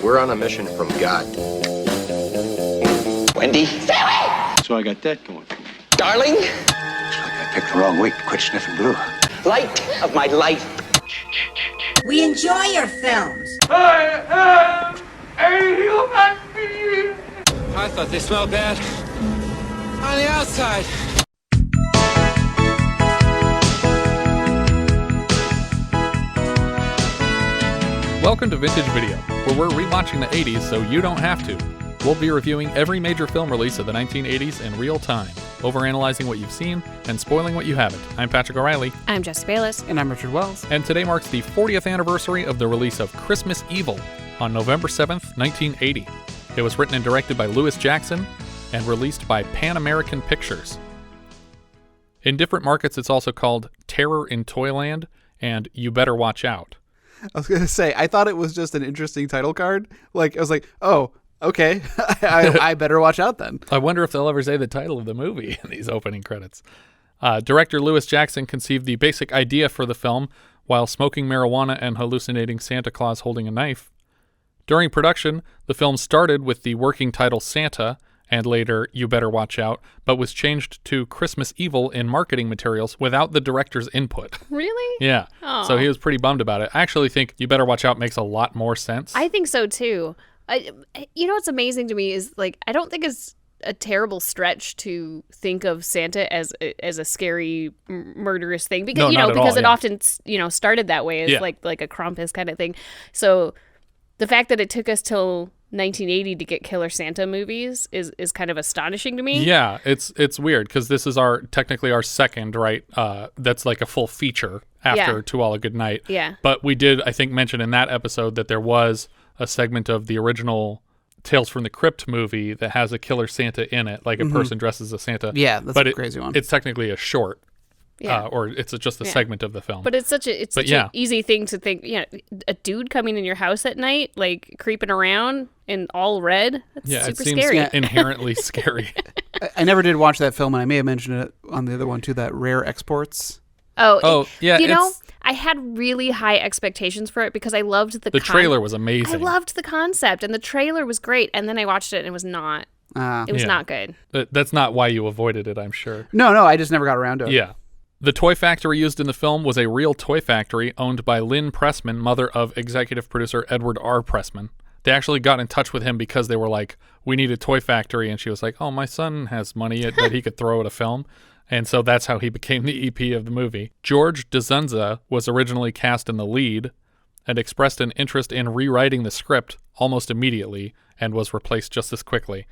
We're on a mission from God. Wendy? Stay away! So I got that going for me. Darling? Looks like I picked the wrong week to quit sniffing glue. Light of my life. We enjoy your films. I am a human being. I thought they smelled bad on the outside. Welcome to Vintage Video, where we're rewatching the 80s so you don't have to. We'll be reviewing every major film release of the 1980s in real time, overanalyzing what you've seen and spoiling what you haven't. I'm Patrick O'Reilly. I'm Jess Bayless. And I'm Richard Wells. And today marks the 40th anniversary of the release of Christmas Evil on November 7th, 1980. It was written and directed by Lewis Jackson and released by Pan American Pictures. In different markets, it's also called Terror in Toyland and You Better Watch Out. I was going to say, I thought it was just an interesting title card. I was like, oh, okay, I better watch out then. I wonder if they'll ever say the title of the movie in these opening credits. Director Lewis Jackson conceived the basic idea for the film while smoking marijuana and hallucinating Santa Claus holding a knife. During production, the film started with the working title Santa, and later You Better Watch Out, but was changed to Christmas Evil in marketing materials without the director's input. Really? Yeah. Aww. So he was pretty bummed about it. I actually think You Better Watch Out makes a lot more sense. I think so too. You know what's amazing to me is, I don't think it's a terrible stretch to think of Santa as a scary, murderous thing because it often started that way as like a Krampus kind of thing. So the fact that it took us till 1980 to get Killer Santa movies is kind of astonishing to me. Yeah, it's weird because this is technically our second, right? That's like a full feature after To All a Good Night. Yeah. But we did, I think, mention in that episode that there was a segment of the original Tales from the Crypt movie that has a Killer Santa in it, like a person dresses as Santa. Yeah, that's a crazy one. It's technically a short. Or it's just a segment of the film. But it's such an easy thing to think, a dude coming in your house at night, creeping around in all red. That's super scary. It seems inherently scary. I never did watch that film, and I may have mentioned it on the other one too, that Rare Exports. Yeah. I had really high expectations for it because I loved the trailer was amazing. I loved the concept, and the trailer was great, and then I watched it, and it was not. It was not good. But that's not why you avoided it, I'm sure. No, I just never got around to it. Yeah. The toy factory used in the film was a real toy factory owned by Lynn Pressman, mother of executive producer Edward R. Pressman. They actually got in touch with him because they were like, we need a toy factory. And she was like, oh, my son has money that he could throw at a film. And so that's how he became the EP of the movie. George DeZunza was originally cast in the lead and expressed an interest in rewriting the script almost immediately and was replaced just as quickly.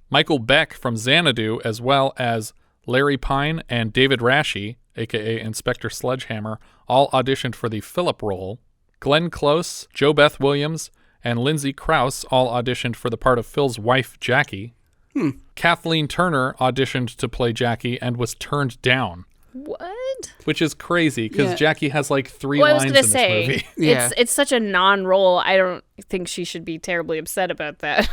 Michael Beck from Xanadu, as well as Larry Pine and David Rashi, a.k.a. Inspector Sledgehammer, all auditioned for the Philip role. Glenn Close, Jo Beth Williams, and Lindsay Krause all auditioned for the part of Phil's wife, Jackie. Kathleen Turner auditioned to play Jackie and was turned down. What? Which is crazy, because Jackie has 3 lines in this movie. It's such a non-role. I don't think she should be terribly upset about that.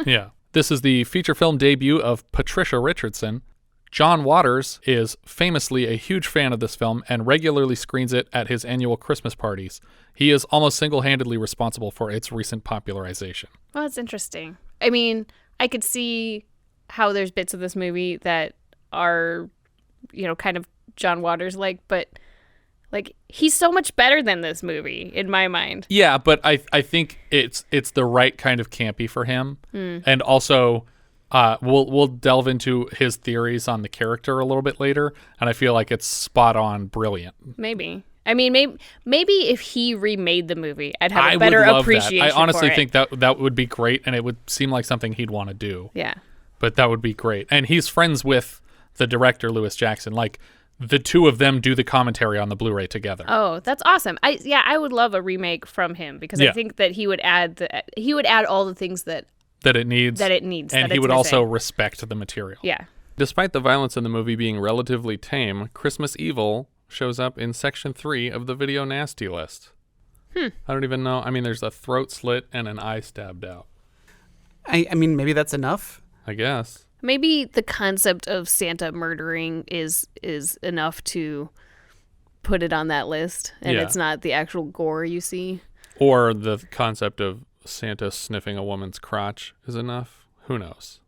Yeah. This is the feature film debut of Patricia Richardson. John Waters is famously a huge fan of this film and regularly screens it at his annual Christmas parties. He is almost single-handedly responsible for its recent popularization. Well, that's interesting. I mean, I could see how there's bits of this movie that are, kind of John Waters-like, but he's so much better than this movie in my mind. Yeah, but I think it's the right kind of campy for him, and also. We'll delve into his theories on the character a little bit later, and I feel like it's spot on brilliant. Maybe. I mean, maybe if he remade the movie, I'd have a better appreciation for it. I honestly think that would be great, and it would seem like something he'd want to do. Yeah. But that would be great. And he's friends with the director, Lewis Jackson. The two of them do the commentary on the Blu-ray together. Oh, that's awesome. I would love a remake from him because I think that he would add all the things that it needs. And he would also respect the material. Yeah. Despite the violence in the movie being relatively tame, Christmas Evil shows up in Section 3 of the Video Nasty List. I don't even know. I mean, there's a throat slit and an eye stabbed out. I mean, maybe that's enough. I guess. Maybe the concept of Santa murdering is enough to put it on that list, and it's not the actual gore you see. Or the concept of Santa sniffing a woman's crotch is enough. Who knows?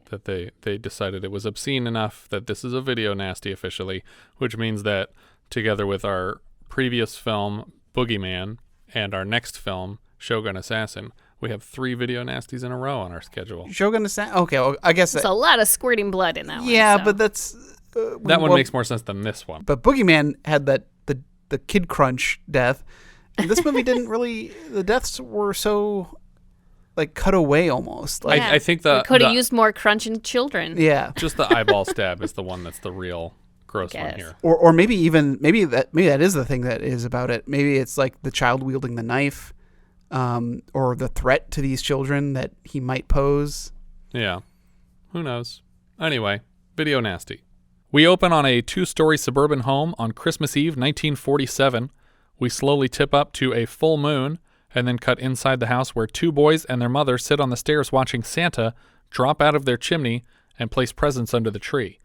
That they decided it was obscene enough that this is a video nasty officially, which means that together with our previous film, Boogeyman, and our next film, Shogun Assassin, we have 3 video nasties in a row on our schedule. Shogun Assassin. Okay, well, I guess there's a lot of squirting blood in that one. Yeah, so. but that's that one makes more sense than this one. But Boogeyman had the Kid Crunch death. And this movie didn't really. The deaths were so like cut away almost. Like, I think could have used more crunching children. Yeah, just the eyeball stab is the one that's the real gross one here. Or maybe that is the thing that is about it. Maybe it's like the child wielding the knife, or the threat to these children that he might pose. Yeah, who knows? Anyway, video nasty. We open on a 2-story suburban home on Christmas Eve, 1947. We slowly tip up to a full moon and then cut inside the house where 2 boys and their mother sit on the stairs watching Santa drop out of their chimney and place presents under the tree.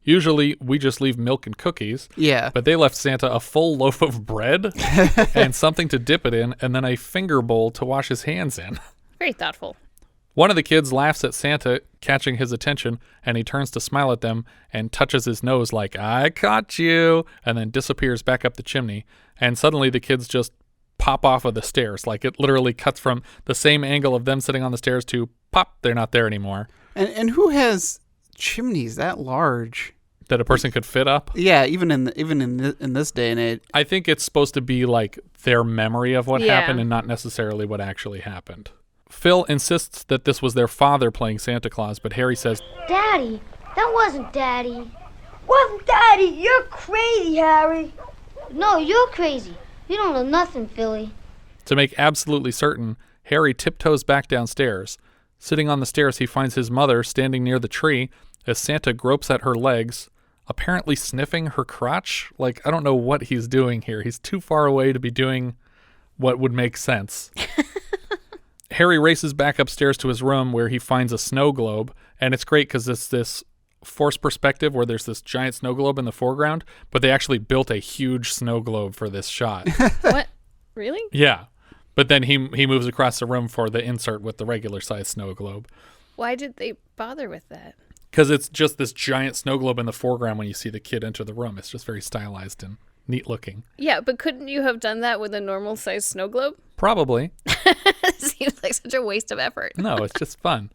Usually, we just leave milk and cookies. Yeah. But they left Santa a full loaf of bread and something to dip it in, and then a finger bowl to wash his hands in. Very thoughtful. One of the kids laughs at Santa, catching his attention, and he turns to smile at them and touches his nose like, "I caught you," and then disappears back up the chimney. And suddenly the kids just pop off of the stairs. Like, it literally cuts from the same angle of them sitting on the stairs to pop, they're not there anymore. And who has chimneys that large that a person could fit up? Yeah, even in this day and age. I think it's supposed to be like their memory of what happened and not necessarily what actually happened. Phil insists that this was their father playing Santa Claus, but Harry says, "Daddy, that wasn't Daddy." "Wasn't Daddy? You're crazy, Harry." "No, you're crazy. You don't know nothing, Philly." To make absolutely certain, Harry tiptoes back downstairs. Sitting on the stairs, he finds his mother standing near the tree as Santa gropes at her legs, apparently sniffing her crotch. Like, I don't know what he's doing here. He's too far away to be doing what would make sense. Harry races back upstairs to his room where he finds a snow globe, and it's great because it's this forced perspective where there's this giant snow globe in the foreground, but they actually built a huge snow globe for this shot. What? Really? Yeah. But then he moves across the room for the insert with the regular size snow globe. Why did they bother with that? Because it's just this giant snow globe in the foreground when you see the kid enter the room. It's just very stylized and neat looking. Yeah, but couldn't you have done that with a normal size snow globe? Probably. It seems like such a waste of effort. No, it's just fun.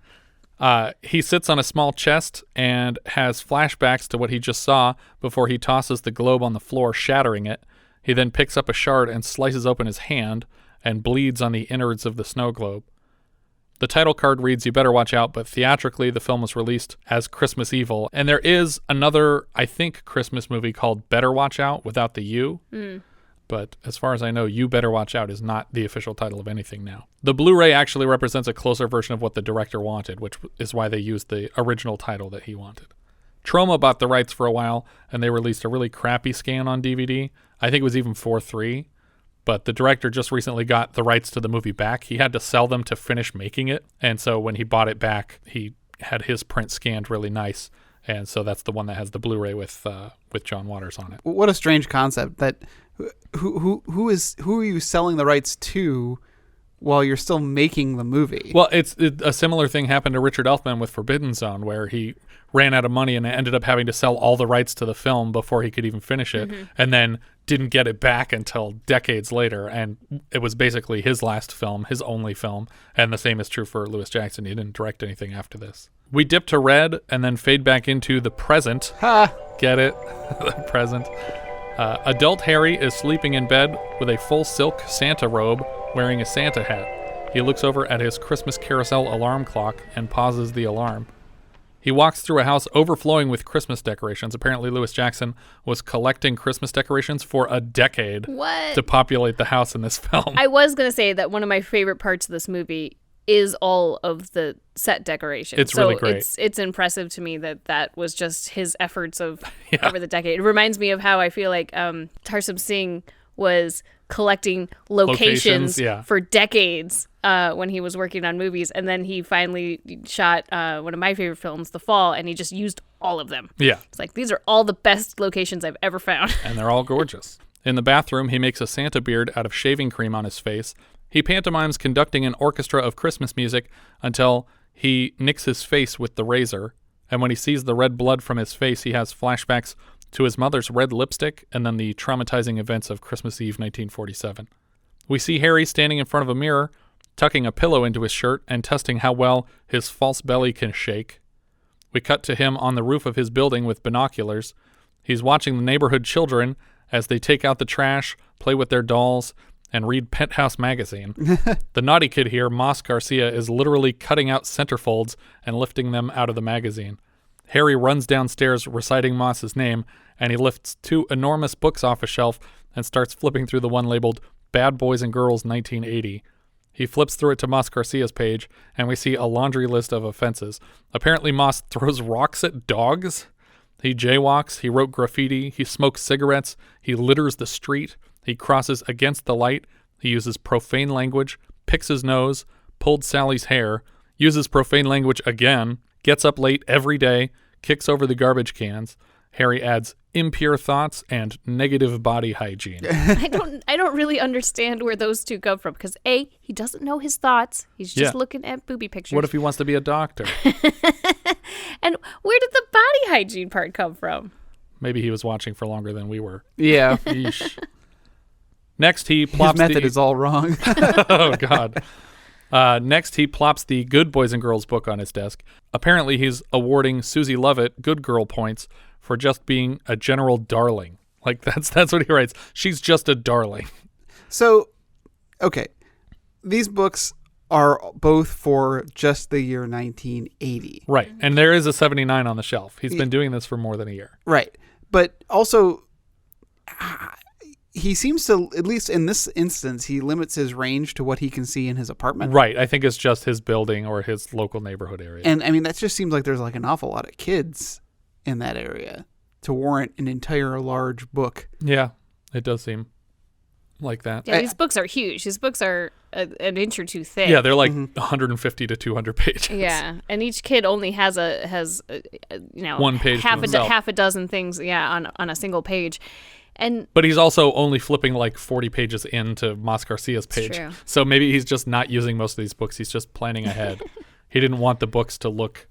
He sits on a small chest and has flashbacks to what he just saw before he tosses the globe on the floor, shattering it. He then picks up a shard and slices open his hand and bleeds on the innards of the snow globe. The title card reads, "You better watch out," but theatrically the film was released as Christmas Evil. And there is another, I think, Christmas movie called Better Watch Out without the U. But as far as I know, You Better Watch Out is not the official title of anything now. The Blu-ray actually represents a closer version of what the director wanted, which is why they used the original title that he wanted. Troma bought the rights for a while, and they released a really crappy scan on DVD. I think it was even 4:3. But the director just recently got the rights to the movie back. He had to sell them to finish making it. And so when he bought it back, he had his print scanned really nice. And so that's the one that has the Blu-ray with John Waters on it. What a strange concept that who are you selling the rights to while you're still making the movie? Well, a similar thing happened to Richard Elfman with Forbidden Zone, where he ran out of money and ended up having to sell all the rights to the film before he could even finish it, and then didn't get it back until decades later. And it was basically his last film, his only film. And the same is true for Lewis Jackson. He didn't direct anything after this. We dip to red and then fade back into the present. Ha! Get it? The present. Adult Harry is sleeping in bed with a full silk Santa robe, wearing a Santa hat. He looks over at his Christmas carousel alarm clock and pauses the alarm. He walks through a house overflowing with Christmas decorations. Apparently, Lewis Jackson was collecting Christmas decorations for a decade to populate the house in this film. I was going to say that one of my favorite parts of this movie is all of the set decorations. It's really great. It's impressive to me that was just his efforts of over the decade. It reminds me of how I feel like Tarsum Singh was collecting locations for decades when he was working on movies, and then he finally shot one of my favorite films, The Fall, and he just used all of them. Yeah. It's like, these are all the best locations I've ever found. And they're all gorgeous. In the bathroom, he makes a Santa beard out of shaving cream on his face He pantomimes conducting an orchestra of Christmas music until he nicks his face with the razor, and when he sees the red blood from his face, he has flashbacks to his mother's red lipstick and then the traumatizing events of Christmas Eve 1947. We see Harry standing in front of a mirror, tucking a pillow into his shirt and testing how well his false belly can shake. We cut to him on the roof of his building with binoculars. He's watching the neighborhood children as they take out the trash, play with their dolls, and read Penthouse magazine. The naughty kid here, Garcia, is literally cutting out centerfolds and lifting them out of the magazine. Harry runs downstairs reciting Moss's name, and he lifts 2 enormous books off a shelf and starts flipping through the one labeled Bad Boys and Girls 1980. He flips through it to Garcia's page, and we see a laundry list of offenses. Apparently Moss throws rocks at dogs. He jaywalks, he wrote graffiti, he smokes cigarettes, he litters the street, he crosses against the light, he uses profane language, picks his nose, pulled Sally's hair, uses profane language again, gets up late every day, kicks over the garbage cans. Harry adds impure thoughts and negative body hygiene. I don't really understand where those two come from, because A, he doesn't know his thoughts. He's just looking at booby pictures. What if he wants to be a doctor? And where did the body hygiene part come from? Maybe he was watching for longer than we were. Yeah. Yeesh. Next, he plops his method is all wrong. Oh, God. Next, he plops the Good Boys and Girls book on his desk. Apparently, he's awarding Susie Lovett good girl points for just being a general darling. Like, that's what he writes. She's just a darling. So, okay. These books are both for just the year 1980. Right. And there is a 79 on the shelf. He's been doing this for more than a year. Right. But also, he seems to, at least in this instance, he limits his range to what he can see in his apartment. Right. I think it's just his building or his local neighborhood area. And, I mean, that just seems like there's like an awful lot of kids in that area to warrant an entire large book. Yeah, it does seem like that. Yeah, these books are huge. These books are an inch or two thick. Yeah, they're like 150 to 200 pages. Yeah, and each kid only has one page half a dozen things. Yeah, on a single page. But he's also only flipping like 40 pages into Garcia's page. True. So maybe he's just not using most of these books. He's just planning ahead. He didn't want the books to look.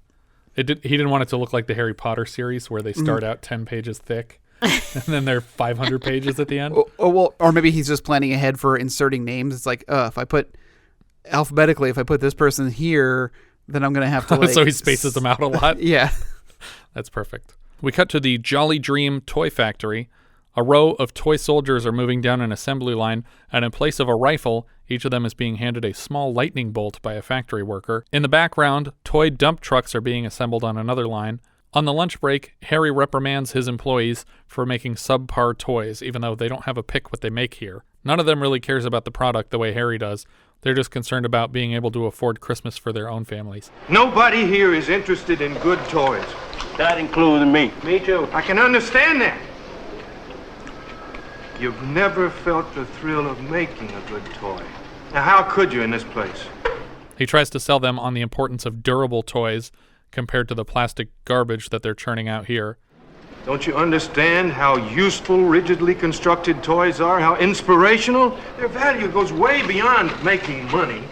He didn't want it to look like the Harry Potter series where they start out 10 pages thick and then they're 500 pages at the end. Or maybe he's just planning ahead for inserting names. It's like, if I put alphabetically, if I put this person here, then I'm going to have to so he spaces them out a lot? Yeah. That's perfect. We cut to the Jolly Dream toy factory. A row of toy soldiers are moving down an assembly line, and in place of a rifle, each of them is being handed a small lightning bolt by a factory worker. In the background, toy dump trucks are being assembled on another line. On the lunch break, Harry reprimands his employees for making subpar toys, even though they don't have a pick what they make here. None of them really cares about the product the way Harry does. They're just concerned about being able to afford Christmas for their own families. Nobody here is interested in good toys. That includes me. Me too. I can understand that. You've never felt the thrill of making a good toy. Now, how could you in this place? He tries to sell them on the importance of durable toys compared to the plastic garbage that they're churning out here. Don't you understand how useful rigidly constructed toys are? How inspirational? Their value goes way beyond making money.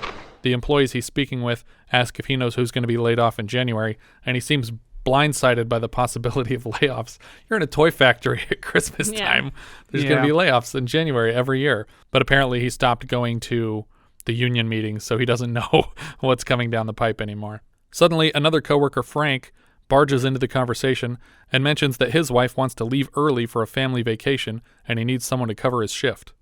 The employees he's speaking with ask if he knows who's going to be laid off in January, and he seems blindsided by the possibility of layoffs. You're in a toy factory at Christmas time. There's going to be layoffs in January every year. But apparently he stopped going to the union meetings, so he doesn't know what's coming down the pipe anymore. Suddenly, another coworker, Frank, barges into the conversation and mentions that his wife wants to leave early for a family vacation and he needs someone to cover his shift.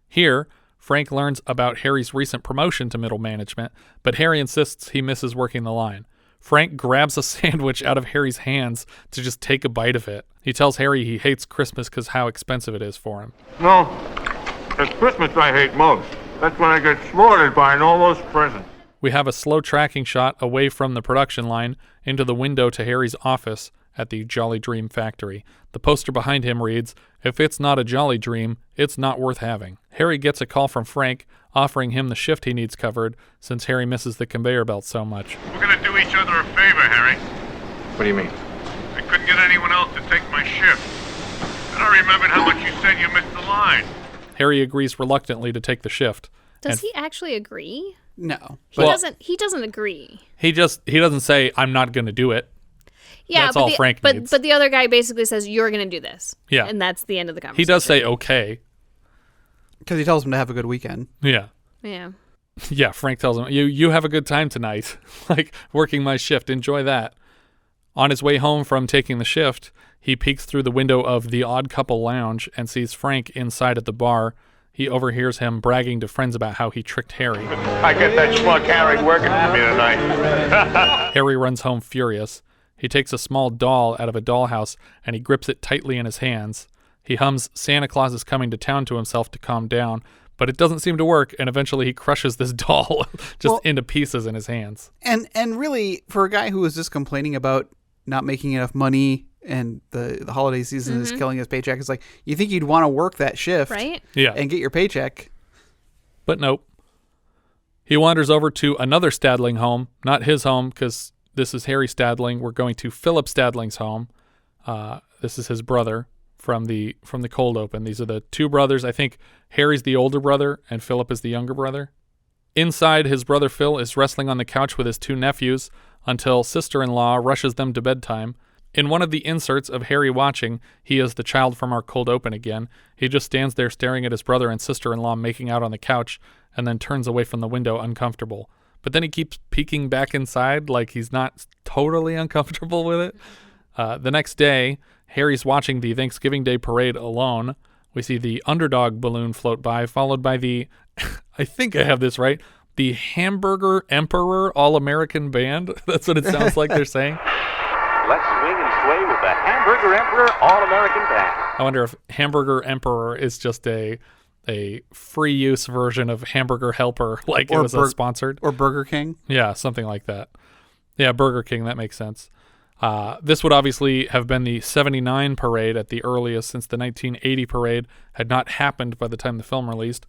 Here, Frank learns about Harry's recent promotion to middle management, but Harry insists he misses working the line. Frank grabs a sandwich out of Harry's hands to just take a bite of it. He tells Harry he hates Christmas because how expensive it is for him. No, it's Christmas I hate most. That's when I get slaughtered by an almost present. We have a slow tracking shot away from the production line into the window to Harry's office at the Jolly Dream factory. The poster behind him reads, "If it's not a jolly dream, it's not worth having." Harry gets a call from Frank offering him the shift he needs covered since Harry misses the conveyor belt so much. We're going to do each other a favor, Harry. What do you mean? I couldn't get anyone else to take my shift. And I remembered how much you said you missed the line. Harry agrees reluctantly to take the shift, Does he actually agree? No. He doesn't agree. He doesn't say, I'm not going to do it. Yeah, that's all Frank needs. But the other guy basically says, you're going to do this. Yeah. And that's the end of the conversation. He does say okay. Because he tells him to have a good weekend. Yeah. Yeah. Yeah, Frank tells him, you have a good time tonight. Like, working my shift. Enjoy that. On his way home from taking the shift, he peeks through the window of the Odd Couple Lounge and sees Frank inside at the bar. He overhears him bragging to friends about how he tricked Harry. I get that schmuck Harry working for me tonight. Harry runs home furious. He takes a small doll out of a dollhouse and he grips it tightly in his hands. He hums Santa Claus is coming to town to himself to calm down, but it doesn't seem to work, and eventually he crushes this doll into pieces in his hands. And really, for a guy who was just complaining about not making enough money and the holiday season is killing his paycheck, it's like, you think you'd want to work that shift, right? Yeah. And get your paycheck. But nope. He wanders over to another Stadling home, not his home, because this is Harry Stadling. We're going to Philip Stadling's home. This is his brother from the cold open. These are the two brothers. I think Harry's the older brother and Philip is the younger brother. Inside, his brother Phil is wrestling on the couch with his two nephews until sister-in-law rushes them to bedtime. In one of the inserts of Harry watching, he is the child from our cold open again. He just stands there staring at his brother and sister-in-law making out on the couch and then turns away from the window uncomfortable. But then he keeps peeking back inside like he's not totally uncomfortable with it. The next day, Harry's watching the Thanksgiving Day parade alone. We see the underdog balloon float by, followed by the, I think I have this right, the Hamburger Emperor All-American Band. That's what it sounds like they're saying. Let's swing and sway with the Hamburger Emperor All-American Band. I wonder if Hamburger Emperor is just a free use version of Hamburger Helper, like it was sponsored. Or Burger King. Yeah, something like that. Yeah, Burger King, that makes sense. This would obviously have been the 79 parade at the earliest, since the 1980 parade had not happened by the time the film released.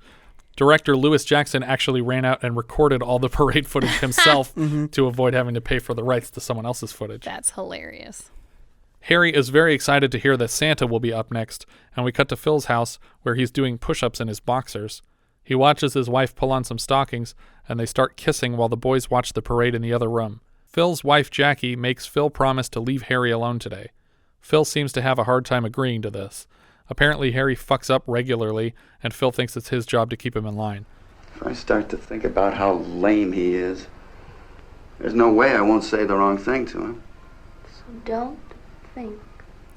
Director Lewis Jackson actually ran out and recorded all the parade footage himself to avoid having to pay for the rights to someone else's footage. That's hilarious. Harry is very excited to hear that Santa will be up next, and we cut to Phil's house where he's doing push-ups in his boxers. He watches his wife pull on some stockings, and they start kissing while the boys watch the parade in the other room. Phil's wife, Jackie, makes Phil promise to leave Harry alone today. Phil seems to have a hard time agreeing to this. Apparently, Harry fucks up regularly, and Phil thinks it's his job to keep him in line. If I start to think about how lame he is, there's no way I won't say the wrong thing to him. So don't think.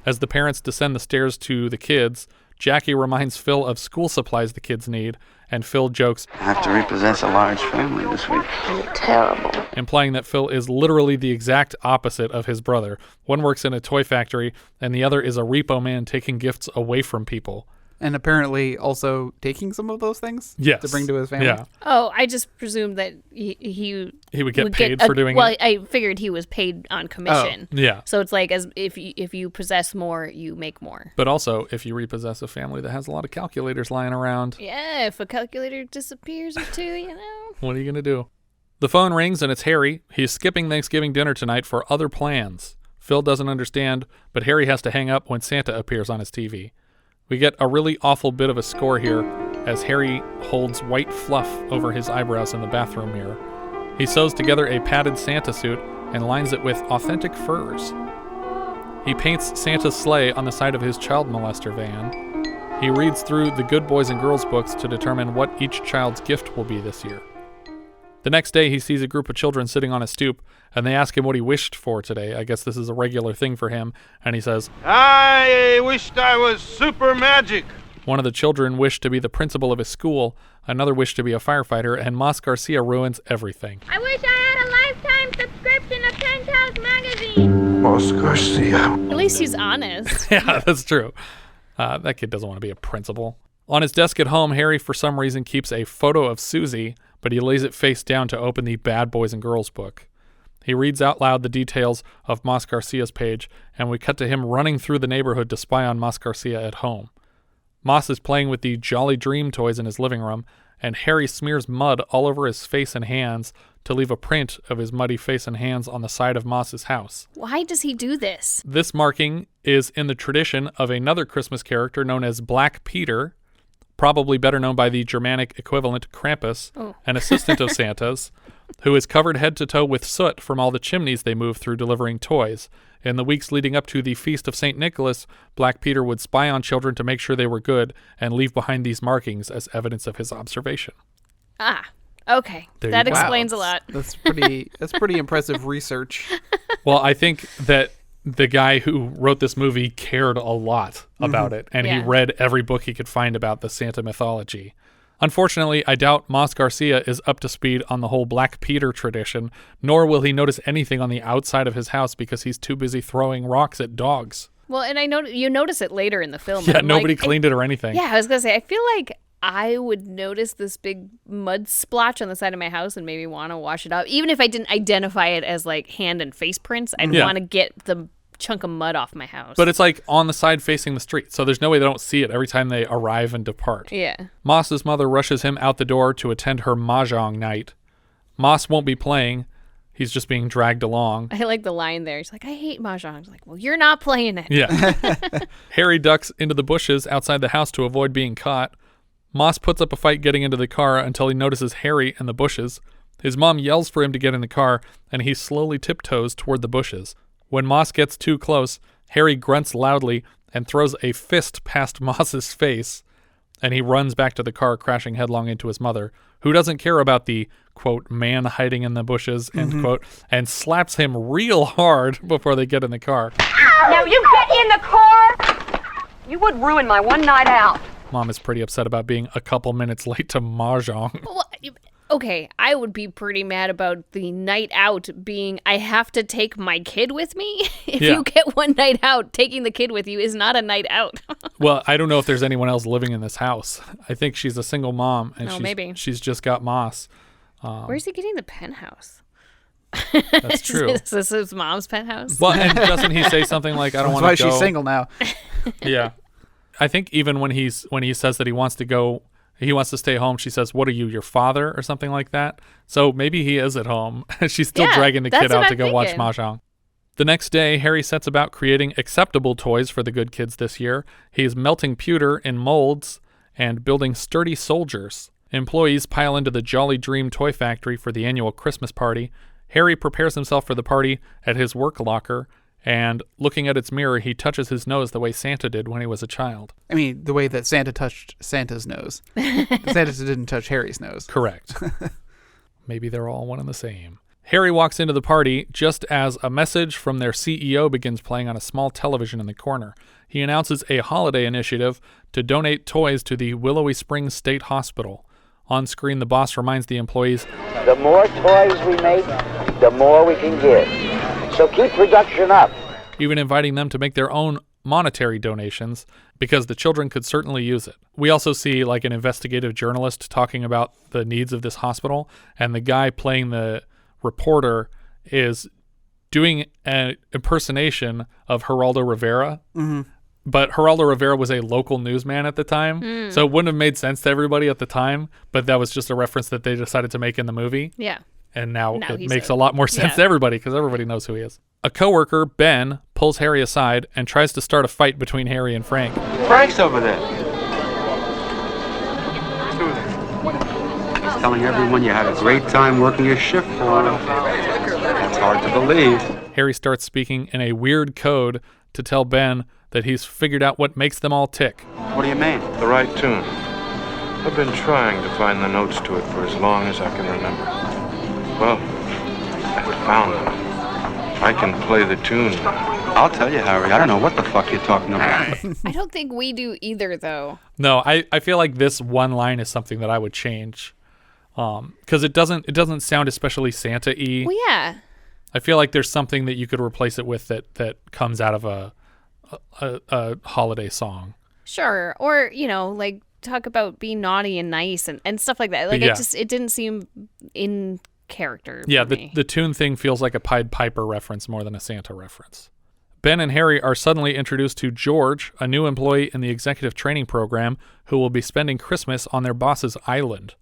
As the parents descend the stairs to the kids, Jackie reminds Phil of school supplies the kids need, and Phil jokes, I have to repossess a large family this week. You're terrible. implying that Phil is literally the exact opposite of his brother. One works in a toy factory, and the other is a repo man taking gifts away from people. And apparently also taking some of those things to bring to his family. Yeah. Oh, I just presumed that he would get paid for doing it. Well, I figured he was paid on commission. Oh, yeah. So it's like as if you possess more, you make more. But also, if you repossess a family that has a lot of calculators lying around. Yeah, if a calculator disappears or two, you know. What are you going to do? The phone rings and it's Harry. He's skipping Thanksgiving dinner tonight for other plans. Phil doesn't understand, but Harry has to hang up when Santa appears on his TV. We get a really awful bit of a score here as Harry holds white fluff over his eyebrows in the bathroom mirror. He sews together a padded Santa suit and lines it with authentic furs. He paints Santa's sleigh on the side of his child molester van. He reads through the Good Boys and Girls books to determine what each child's gift will be this year. The next day, he sees a group of children sitting on a stoop, and they ask him what he wished for today. I guess this is a regular thing for him, and he says, I wished I was super magic. One of the children wished to be the principal of his school, another wished to be a firefighter, and Mas Garcia ruins everything. I wish I had a lifetime subscription to Penthouse magazine. Mas Garcia. At least he's honest. Yeah, that's true. That kid doesn't want to be a principal. On his desk at home, Harry, for some reason, keeps a photo of Susie, but he lays it face down to open the Bad Boys and Girls book. He reads out loud the details of Mas Garcia's page, and we cut to him running through the neighborhood to spy on Mas Garcia at home. Mas is playing with the Jolly Dream toys in his living room, and Harry smears mud all over his face and hands to leave a print of his muddy face and hands on the side of Mas's house. Why does he do this? This marking is in the tradition of another Christmas character known as Black Peter. probably better known by the Germanic equivalent Krampus, an assistant of Santa's, who is covered head to toe with soot from all the chimneys they move through delivering toys. In the weeks leading up to the Feast of St. Nicholas, Black Peter would spy on children to make sure they were good and leave behind these markings as evidence of his observation. Ah, okay. That explains a lot. That's pretty impressive research. Well, I think that the guy who wrote this movie cared a lot about it, and he read every book he could find about the Santa mythology. Unfortunately, I doubt Mas Garcia is up to speed on the whole Black Peter tradition, nor will he notice anything on the outside of his house because he's too busy throwing rocks at dogs. Well, and I know you notice it later in the film. Yeah, nobody cleaned it or anything. Yeah, I was going to say, I feel like I would notice this big mud splotch on the side of my house and maybe want to wash it up. Even if I didn't identify it as like hand and face prints, I'd want to get the chunk of mud off my house. But it's like on the side facing the street, so there's no way they don't see it every time they arrive and depart. Yeah. Moss's mother rushes him out the door to attend her mahjong night. Moss won't be playing. He's just being dragged along. I like the line there. She's like, I hate mahjong. I was like, well, you're not playing it. Yeah. Harry ducks into the bushes outside the house to avoid being caught. Moss puts up a fight getting into the car until he notices Harry in the bushes. His mom yells for him to get in the car, and he slowly tiptoes toward the bushes. When Moss gets too close, Harry grunts loudly and throws a fist past Moss's face, and he runs back to the car, crashing headlong into his mother, who doesn't care about the, quote, man hiding in the bushes, end quote, and slaps him real hard before they get in the car. Now you get in the car! You would ruin my one night out. Mom is pretty upset about being a couple minutes late to mahjong. Well, okay, I would be pretty mad about the night out being, I have to take my kid with me. If you get one night out, taking the kid with you is not a night out. Well, I don't know if there's anyone else living in this house. I think she's a single mom, and maybe she's just got Moss. Where's he getting the penthouse? That's true. Is this his mom's penthouse? Well, and doesn't he say something like, I don't want to go? That's why she's single now. Yeah. I think even when he says that he wants to go, he wants to stay home, she says, what are you, your father, or something like that? So maybe he is at home. She's still dragging the kid out to go watch mahjong. The next day, Harry sets about creating acceptable toys for the good kids this year. He is melting pewter in molds and building sturdy soldiers. Employees pile into the Jolly Dream toy factory for the annual Christmas party. Harry prepares himself for the party at his work locker, and looking at its mirror, he touches his nose the way Santa did when he was a child. I mean, the way that Santa touched Santa's nose. Santa didn't touch Harry's nose. Correct. Maybe they're all one and the same. Harry walks into the party just as a message from their CEO begins playing on a small television in the corner. He announces a holiday initiative to donate toys to the Willowy Springs State Hospital. On screen, the boss reminds the employees, the more toys we make, the more we can give. So keep production up. Even inviting them to make their own monetary donations because the children could certainly use it. We also see like an investigative journalist talking about the needs of this hospital, and the guy playing the reporter is doing an impersonation of Geraldo Rivera. Mm-hmm. But Geraldo Rivera was a local newsman at the time, so it wouldn't have made sense to everybody at the time, but that was just a reference that they decided to make in the movie. Yeah. And now it makes a lot more sense to everybody because everybody knows who he is. A coworker, Ben, pulls Harry aside and tries to start a fight between Harry and Frank. Frank's over there. He's telling everyone you had a great time working your shift for him. That's hard to believe. Harry starts speaking in a weird code to tell Ben that he's figured out what makes them all tick. What do you mean? The right tune. I've been trying to find the notes to it for as long as I can remember. Well, I found them. I can play the tune. I'll tell you, Harry, I don't know what the fuck you're talking about. I don't think we do either, though. No, I feel like this one line is something that I would change. Because it doesn't sound especially Santa-y. Well, yeah. I feel like there's something that you could replace it with that comes out of a holiday song. Sure. Or, like talk about being naughty and nice and stuff like that. Like it didn't seem in character. Yeah, the tune thing feels like a Pied Piper reference more than a Santa reference. Ben and Harry are suddenly introduced to George, a new employee in the executive training program who will be spending Christmas on their boss's island.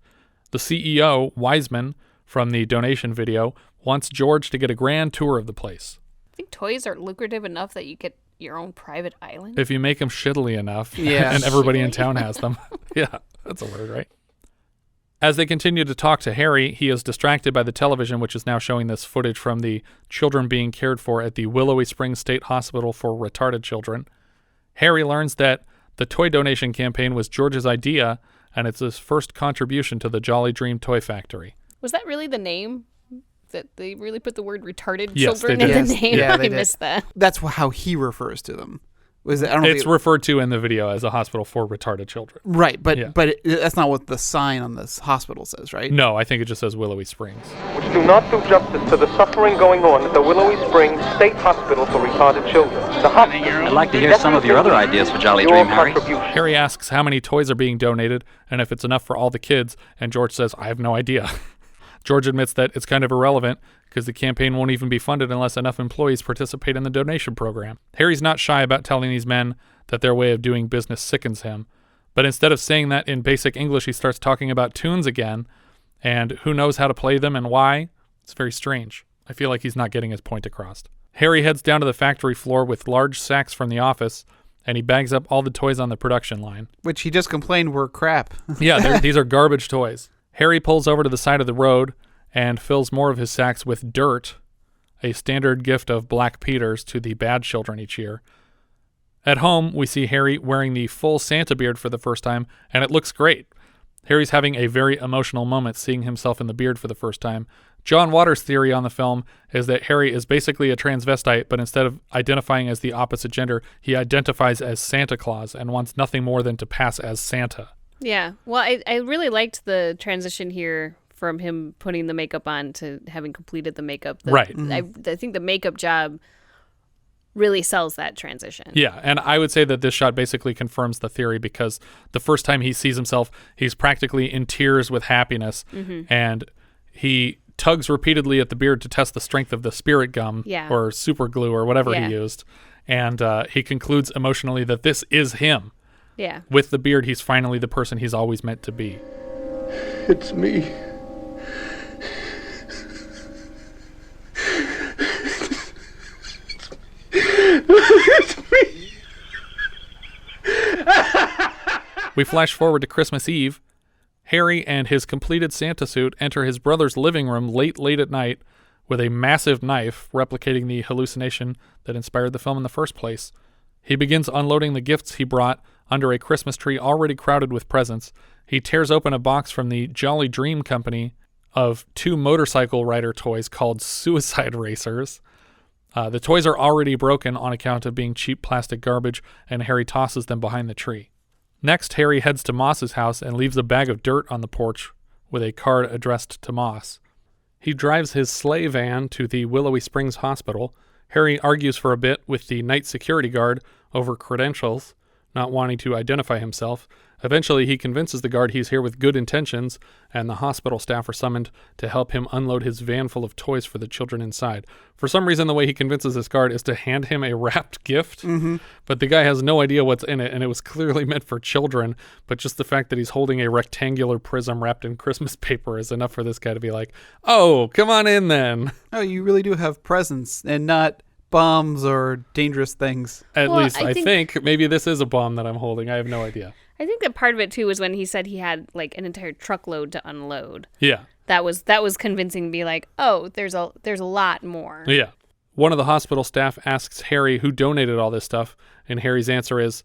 The CEO, Wiseman, from the donation video, wants George to get a grand tour of the place. I think toys are lucrative enough that you get your own private island? If you make them shittily enough, Yeah. and everybody in town has them. Yeah, that's a word, right? As they continue to talk to Harry, he is distracted by the television, which is now showing this footage from the children being cared for at the Willowy Springs State Hospital for Retarded Children. Harry learns that the toy donation campaign was George's idea, and it's his first contribution to the Jolly Dream Toy Factory. Was that really the name? That they really put the word retarded Yes, children they did. in the name? Yeah, I missed that. That's how he refers to them. It's referred to in the video as a hospital for retarded children. Right, but that's not what the sign on this hospital says, right? No, I think it just says Willowy Springs. Which do not do justice to the suffering going on at the Willowy Springs State Hospital for Retarded Children. I'd like to hear some of your other ideas for Jolly Dream, Harry. Harry asks how many toys are being donated and if it's enough for all the kids, and George says, I have no idea. George admits that it's kind of irrelevant because the campaign won't even be funded unless enough employees participate in the donation program. Harry's not shy about telling these men that their way of doing business sickens him, but instead of saying that in basic English, he starts talking about tunes again, and who knows how to play them and why. It's very strange. I feel like he's not getting his point across. Harry heads down to the factory floor with large sacks from the office, and he bags up all the toys on the production line. Which he just complained were crap. Yeah, these are garbage toys. Harry pulls over to the side of the road and fills more of his sacks with dirt, a standard gift of Black Peters to the bad children each year. At home, we see Harry wearing the full Santa beard for the first time, and it looks great. Harry's having a very emotional moment seeing himself in the beard for the first time. John Waters' theory on the film is that Harry is basically a transvestite, but instead of identifying as the opposite gender, he identifies as Santa Claus and wants nothing more than to pass as Santa. Yeah. Well, I really liked the transition here from him putting the makeup on to having completed the makeup. Right. I think the makeup job really sells that transition. Yeah, and I would say that this shot basically confirms the theory because the first time he sees himself, he's practically in tears with happiness, and he tugs repeatedly at the beard to test the strength of the spirit gum or super glue or whatever he used, and he concludes emotionally that this is him. Yeah. With the beard, he's finally the person he's always meant to be. It's me. It's me. We flash forward to Christmas Eve. Harry and his completed Santa suit enter his brother's living room late at night with a massive knife replicating the hallucination that inspired the film in the first place. He begins unloading the gifts he brought under a Christmas tree already crowded with presents. He tears open a box from the Jolly Dream Company of 2 motorcycle rider toys called Suicide Racers. The toys are already broken on account of being cheap plastic garbage, and Harry tosses them behind the tree. Next, Harry heads to Moss's house and leaves a bag of dirt on the porch with a card addressed to Moss. He drives his sleigh van to the Willowy Springs Hospital. Harry argues for a bit with the night security guard over credentials, not wanting to identify himself. Eventually, he convinces the guard he's here with good intentions, and the hospital staff are summoned to help him unload his van full of toys for the children inside. For some reason, the way he convinces this guard is to hand him a wrapped gift, but the guy has no idea what's in it, and it was clearly meant for children, but just the fact that he's holding a rectangular prism wrapped in Christmas paper is enough for this guy to be like, oh, come on in then. Oh, you really do have presents and not bombs or dangerous things. At least I think maybe this is a bomb that I'm holding. I have no idea. I think that part of it too was when he said he had like an entire truckload to unload. Yeah. That was convincing to be like, oh, there's a lot more. Yeah. One of the hospital staff asks Harry who donated all this stuff, and Harry's answer is,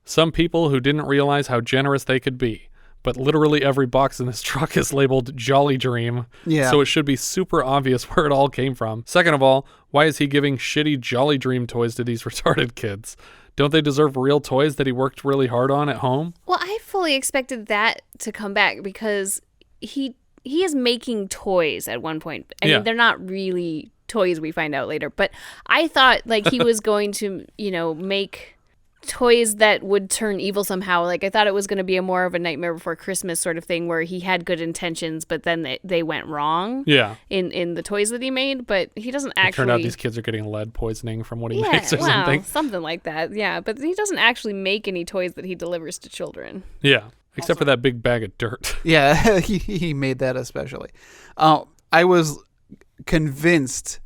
some people who didn't realize how generous they could be. But literally every box in this truck is labeled Jolly Dream, so it should be super obvious where it all came from. Second of all, why is he giving shitty Jolly Dream toys to these retarded kids? Don't they deserve real toys that he worked really hard on at home? Well, I fully expected that to come back because he is making toys at one point. I mean, they're not really toys, we find out later. But I thought like he was going to, make toys that would turn evil somehow. Like I thought it was going to be a more of a Nightmare Before Christmas sort of thing where he had good intentions, but then they went wrong. Yeah. In the toys that he made, but he doesn't actually. It turned out these kids are getting lead poisoning from what he makes or something. Something like that. Yeah, but he doesn't actually make any toys that he delivers to children. Yeah, except for that big bag of dirt. Yeah, he made that especially. I was convinced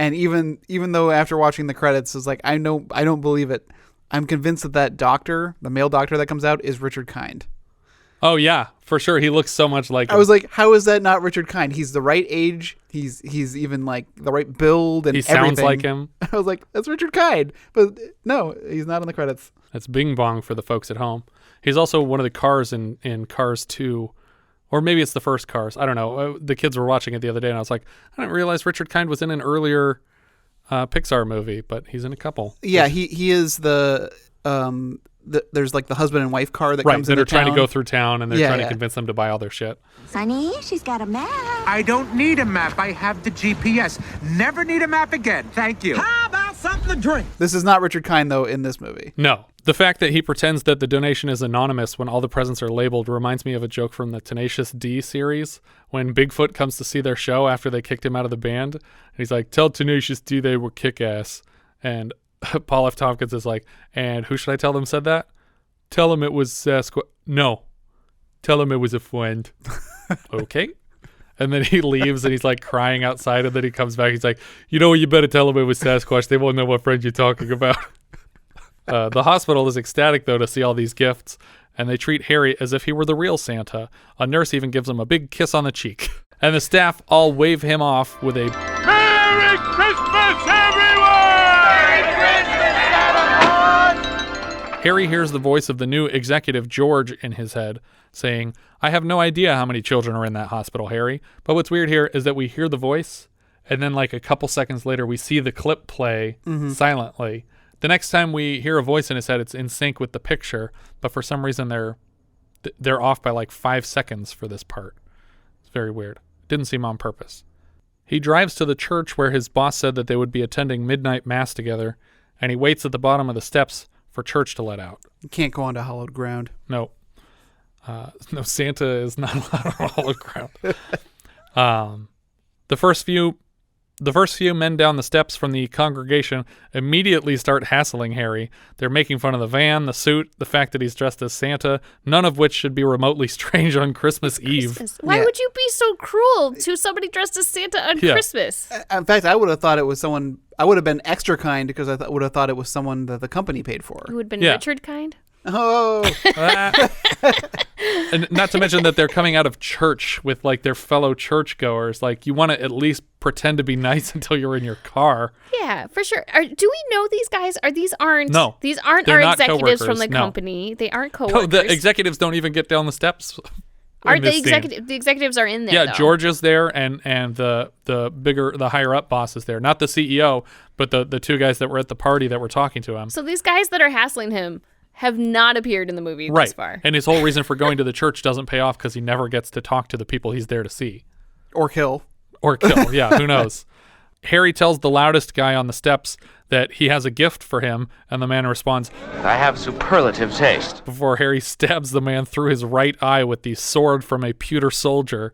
And even though after watching the credits, it's like, I don't believe it. I'm convinced that doctor, the male doctor that comes out, is Richard Kind. Oh yeah, for sure. He looks so much like him. I was like, how is that not Richard Kind? He's the right age. He's even like the right build and everything. He sounds like him. I was like, that's Richard Kind. But no, he's not on the credits. That's Bing Bong for the folks at home. He's also one of the cars in Cars 2. Or maybe it's the first Cars. I don't know. The kids were watching it the other day, and I was like, I didn't realize Richard Kind was in an earlier Pixar movie, but he's in a couple. Yeah, he is the there's like the husband and wife car that comes into town. That are trying to go through town, and they're trying to convince them to buy all their shit. Sonny, she's got a map. I don't need a map. I have the GPS. Never need a map again. Thank you. How about something to drink? This is not Richard Kind, though, in this movie. No. The fact that he pretends that the donation is anonymous when all the presents are labeled reminds me of a joke from the Tenacious D series when Bigfoot comes to see their show after they kicked him out of the band. And he's like, tell Tenacious D they were kick-ass. And Paul F. Tompkins is like, and who should I tell them said that? Tell them it was Sasquatch. No. Tell them it was a friend. Okay. And then he leaves and he's like crying outside, and then he comes back. He's like, you know what? You better tell them it was Sasquatch. They won't know what friend you're talking about. The hospital is ecstatic, though, to see all these gifts, and they treat Harry as if he were the real Santa. A nurse even gives him a big kiss on the cheek. And the staff all wave him off with a Merry Christmas, everyone! Merry Christmas, Santa! Harry hears the voice of the new executive, George, in his head, saying, I have no idea how many children are in that hospital, Harry. But what's weird here is that we hear the voice, and then like a couple seconds later, we see the clip play silently. The next time we hear a voice in his head, it's in sync with the picture, but for some reason they're off by like 5 seconds for this part. It's very weird. Didn't seem on purpose. He drives to the church where his boss said that they would be attending midnight mass together, and he waits at the bottom of the steps for church to let out. You can't go onto hallowed ground. No. No, Santa is not allowed on hallowed ground. The first few men down the steps from the congregation immediately start hassling Harry. They're making fun of the van, the suit, the fact that he's dressed as Santa, none of which should be remotely strange on Christmas Eve. Why would you be so cruel to somebody dressed as Santa on Christmas? In fact, I would have thought it was someone. I would have been extra kind because I would have thought it was someone that the company paid for. Who would have been Richard Kind? Oh. And not to mention that they're coming out of church with like their fellow churchgoers. Like, you want to at least pretend to be nice until you're in your car. Yeah, for sure. Do we know these guys? These aren't our executives from the company. They aren't coworkers. No, the executives don't even get down the steps. The executives are in there. Yeah, though. George is there, and the higher up boss is there. Not the CEO, but the two guys that were at the party that were talking to him. So these guys that are hassling him have not appeared in the movie thus far. And his whole reason for going to the church doesn't pay off because he never gets to talk to the people he's there to see. Or kill. Yeah, who knows? Harry tells the loudest guy on the steps that he has a gift for him, and the man responds, I have superlative taste. Before Harry stabs the man through his right eye with the sword from a pewter soldier.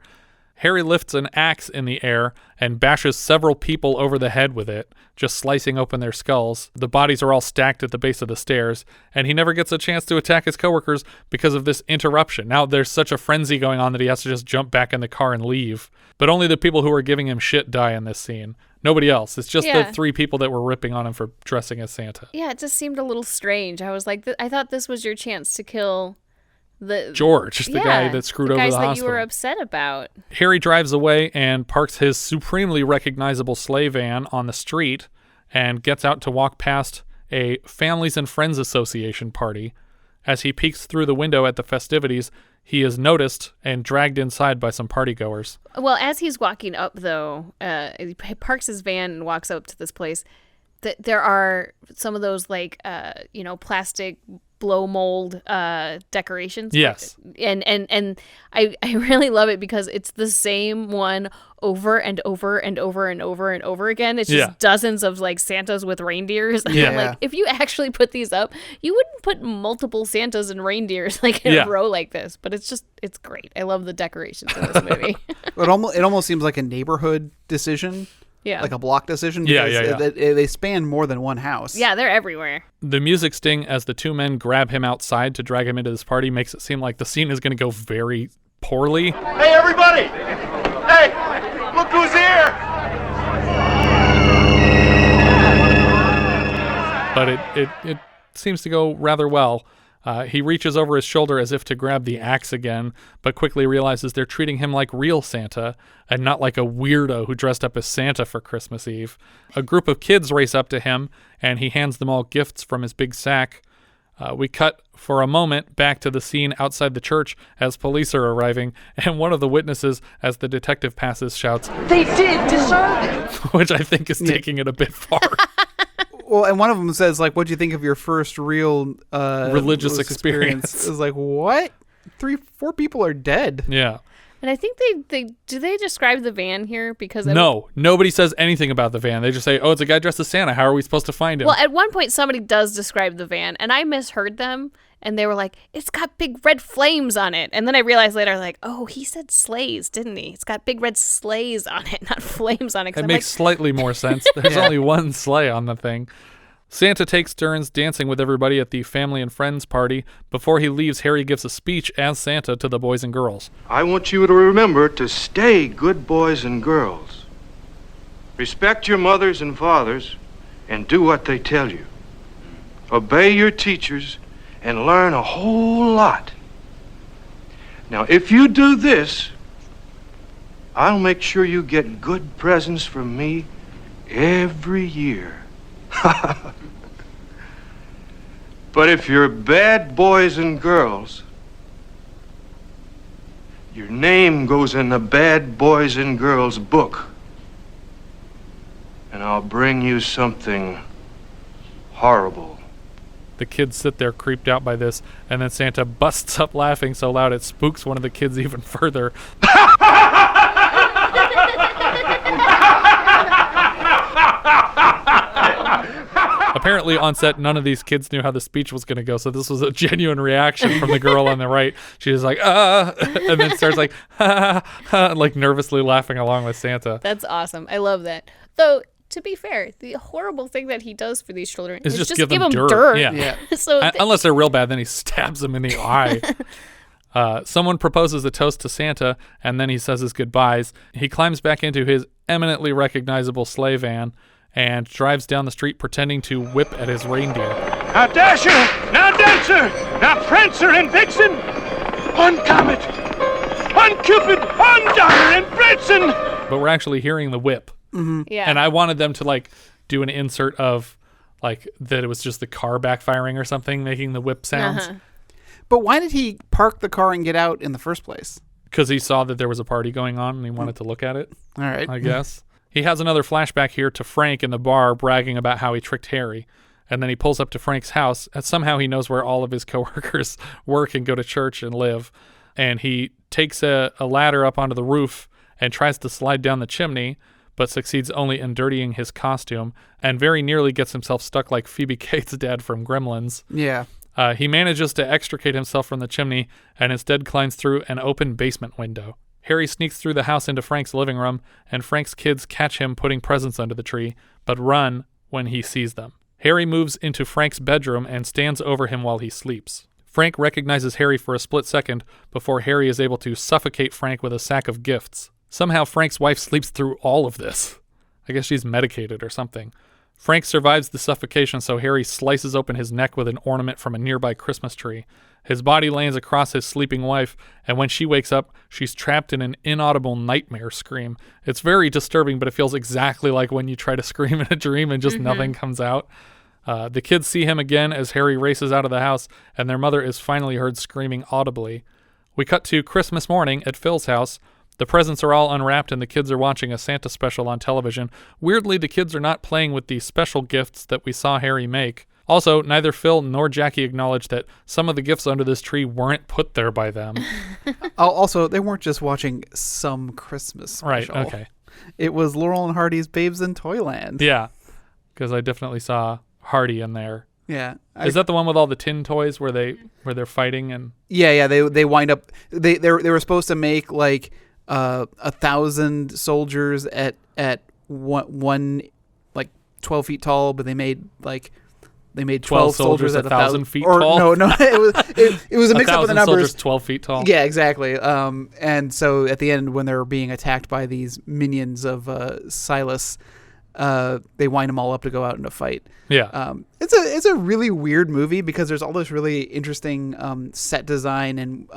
Harry lifts an axe in the air and bashes several people over the head with it, just slicing open their skulls. The bodies are all stacked at the base of the stairs, and he never gets a chance to attack his coworkers because of this interruption. Now there's such a frenzy going on that he has to just jump back in the car and leave. But only the people who are giving him shit die in this scene. Nobody else. It's just the 3 people that were ripping on him for dressing as Santa. Yeah, it just seemed a little strange. I was like, I thought this was your chance to kill George, the guy that screwed over the hospital. The guys that you were upset about. Harry drives away and parks his supremely recognizable sleigh van on the street and gets out to walk past a Families and Friends Association party. As he peeks through the window at the festivities, he is noticed and dragged inside by some partygoers. Well, as he's walking up, though, he parks his van and walks up to this place. There are some of those, like, plastic blow mold decorations. Yes. And I really love it because it's the same one over and over and over and over and over again. It's just dozens of like Santas with reindeers. Yeah. Like, if you actually put these up, you wouldn't put multiple Santas and reindeers like in a row like this, but it's great. I love the decorations in this movie. It almost seems like a neighborhood decision. Yeah. Like a block decision. Yeah. They span more than one house. Yeah, they're everywhere. The music sting as the 2 men grab him outside to drag him into this party makes it seem like the scene is going to go very poorly. Hey, everybody! Hey, look who's here! it seems to go rather well. He reaches over his shoulder as if to grab the axe again, but quickly realizes they're treating him like real Santa and not like a weirdo who dressed up as Santa for Christmas Eve. A group of kids race up to him, and he hands them all gifts from his big sack. We cut for a moment back to the scene outside the church as police are arriving, and one of the witnesses, as the detective passes, shouts, "They did deserve it!" which I think is taking it a bit far. Well, and one of them says, like, what'd you think of your first real religious experience? It was like, what? 4 people are dead. Yeah. And I think they describe the van here? Because nobody says anything about the van. They just say, oh, it's a guy dressed as Santa. How are we supposed to find him? Well, at one point somebody does describe the van, and I misheard them, and they were like, it's got big red flames on it. And then I realized later, like, oh, he said sleighs, didn't he? It's got big red sleighs on it, not flames on it. It makes slightly more sense. There's only one sleigh on the thing. Santa takes turns dancing with everybody at the family and friends party. Before he leaves, Harry gives a speech as Santa to the boys and girls. I want you to remember to stay good boys and girls. Respect your mothers and fathers and do what they tell you. Obey your teachers and learn a whole lot. Now, if you do this, I'll make sure you get good presents from me every year. But if you're bad boys and girls, your name goes in the bad boys and girls book. And I'll bring you something horrible. The kids sit there creeped out by this, and then Santa busts up laughing so loud it spooks one of the kids even further. Apparently on set, none of these kids knew how the speech was going to go, so this was a genuine reaction from the girl on the right. She was like, and then starts like, like nervously laughing along with Santa. That's awesome. I love that. Though, to be fair, the horrible thing that he does for these children is just give them dirt. Yeah. So unless they're real bad, then he stabs them in the eye. Someone proposes a toast to Santa, and then he says his goodbyes. He climbs back into his eminently recognizable sleigh van and drives down the street pretending to whip at his reindeer. Now Dasher, now Dancer, now Prancer and Vixen, on Comet, on Cupid, on Donner and Blitzen. But we're actually hearing the whip. Mm-hmm. Yeah. And I wanted them to like do an insert of like that it was just the car backfiring or something making the whip sounds. Uh-huh. But why did he park the car and get out in the first place? Because he saw that there was a party going on and he wanted to look at it. All right. I guess. He has another flashback here to Frank in the bar bragging about how he tricked Harry. And then he pulls up to Frank's house, and somehow he knows where all of his coworkers work and go to church and live. And he takes a ladder up onto the roof and tries to slide down the chimney, but succeeds only in dirtying his costume and very nearly gets himself stuck like Phoebe Cates' dad from Gremlins. Yeah. He manages to extricate himself from the chimney and instead climbs through an open basement window. Harry sneaks through the house into Frank's living room, and Frank's kids catch him putting presents under the tree, but run when he sees them. Harry moves into Frank's bedroom and stands over him while he sleeps. Frank recognizes Harry for a split second before Harry is able to suffocate Frank with a sack of gifts. Somehow Frank's wife sleeps through all of this. I guess she's medicated or something. Frank survives the suffocation, so Harry slices open his neck with an ornament from a nearby Christmas tree. His body lands across his sleeping wife, and when she wakes up, she's trapped in an inaudible nightmare scream. It's very disturbing, but it feels exactly like when you try to scream in a dream and just nothing comes out. The kids see him again as Harry races out of the house, and their mother is finally heard screaming audibly. We cut to Christmas morning at Phil's house. The presents are all unwrapped and the kids are watching a Santa special on television. Weirdly, the kids are not playing with the special gifts that we saw Harry make. Also, neither Phil nor Jackie acknowledge that some of the gifts under this tree weren't put there by them. Also, they weren't just watching some Christmas special. Right, okay. It was Laurel and Hardy's Babes in Toyland. Yeah, because I definitely saw Hardy in there. Yeah. Is that the one with all the tin toys where they're fighting and? Yeah. They wind up. They were supposed to make like 1,000 soldiers at one like 12 feet tall, but they made 12 soldiers at 1,000 feet tall. No, it was a mix up of the numbers. Soldiers 12 feet tall. Yeah, exactly. And so at the end, when they're being attacked by these minions of Silas, they wind them all up to go out in a fight. Yeah. It's a really weird movie because there's all this really interesting set design and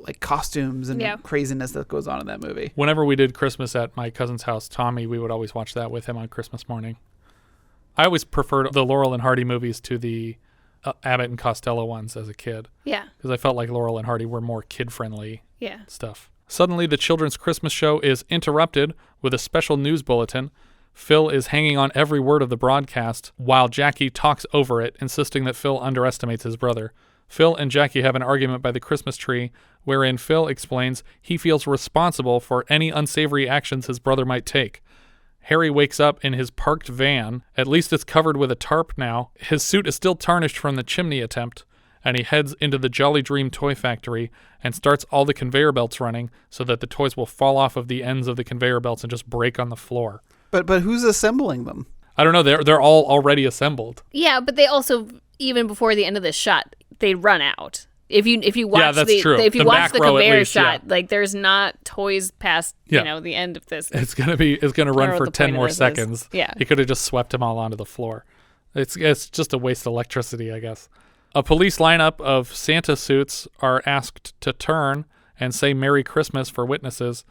like costumes and craziness that goes on in that movie. Whenever we did Christmas at my cousin's house, Tommy, we would always watch that with him on Christmas morning. I always preferred the Laurel and Hardy movies to the Abbott and Costello ones as a kid. Yeah. Because I felt like Laurel and Hardy were more kid-friendly stuff. Suddenly, the children's Christmas show is interrupted with a special news bulletin. Phil is hanging on every word of the broadcast while Jackie talks over it, insisting that Phil underestimates his brother. Phil and Jackie have an argument by the Christmas tree wherein Phil explains he feels responsible for any unsavory actions his brother might take. Harry wakes up in his parked van. At least it's covered with a tarp now. His suit is still tarnished from the chimney attempt, and he heads into the Jolly Dream toy factory and starts all the conveyor belts running so that the toys will fall off of the ends of the conveyor belts and just break on the floor. But who's assembling them? I don't know. They're all already assembled. Yeah, but they also, even before the end of this shot, they run out. If you watch the conveyor shot, like there's not toys past the end of this. It's gonna run for 10 more seconds. Yeah, he could have just swept them all onto the floor. It's just a waste of electricity, I guess. A police lineup of Santa suits are asked to turn and say Merry Christmas for witnesses.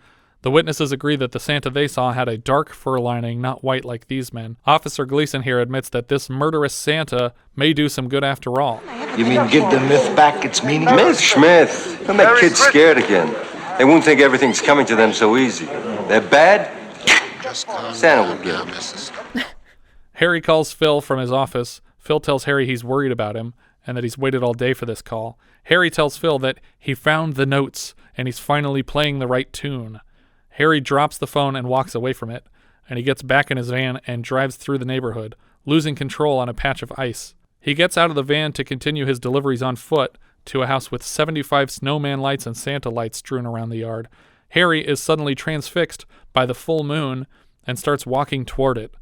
The witnesses agree that the Santa they saw had a dark fur lining, not white like these men. Officer Gleason here admits that this murderous Santa may do some good after all. You mean give the myth back its meaning? Myth, Schmith. Don't make kids scared again. They won't think everything's coming to them so easy. They're bad, Santa will get them. Harry calls Phil from his office. Phil tells Harry he's worried about him and that he's waited all day for this call. Harry tells Phil that he found the notes and he's finally playing the right tune. Harry drops the phone and walks away from it, and he gets back in his van and drives through the neighborhood, losing control on a patch of ice. He gets out of the van to continue his deliveries on foot to a house with 75 snowman lights and Santa lights strewn around the yard. Harry is suddenly transfixed by the full moon and starts walking toward it.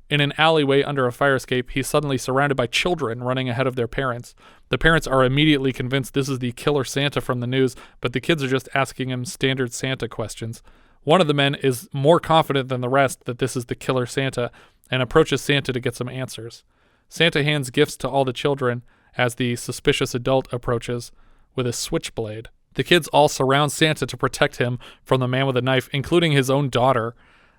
In an alleyway under a fire escape, he's suddenly surrounded by children running ahead of their parents. The parents are immediately convinced this is the killer Santa from the news, but the kids are just asking him standard Santa questions. One of the men is more confident than the rest that this is the killer Santa and approaches Santa to get some answers. Santa hands gifts to all the children as the suspicious adult approaches with a switchblade. The kids all surround Santa to protect him from the man with a knife, including his own daughter.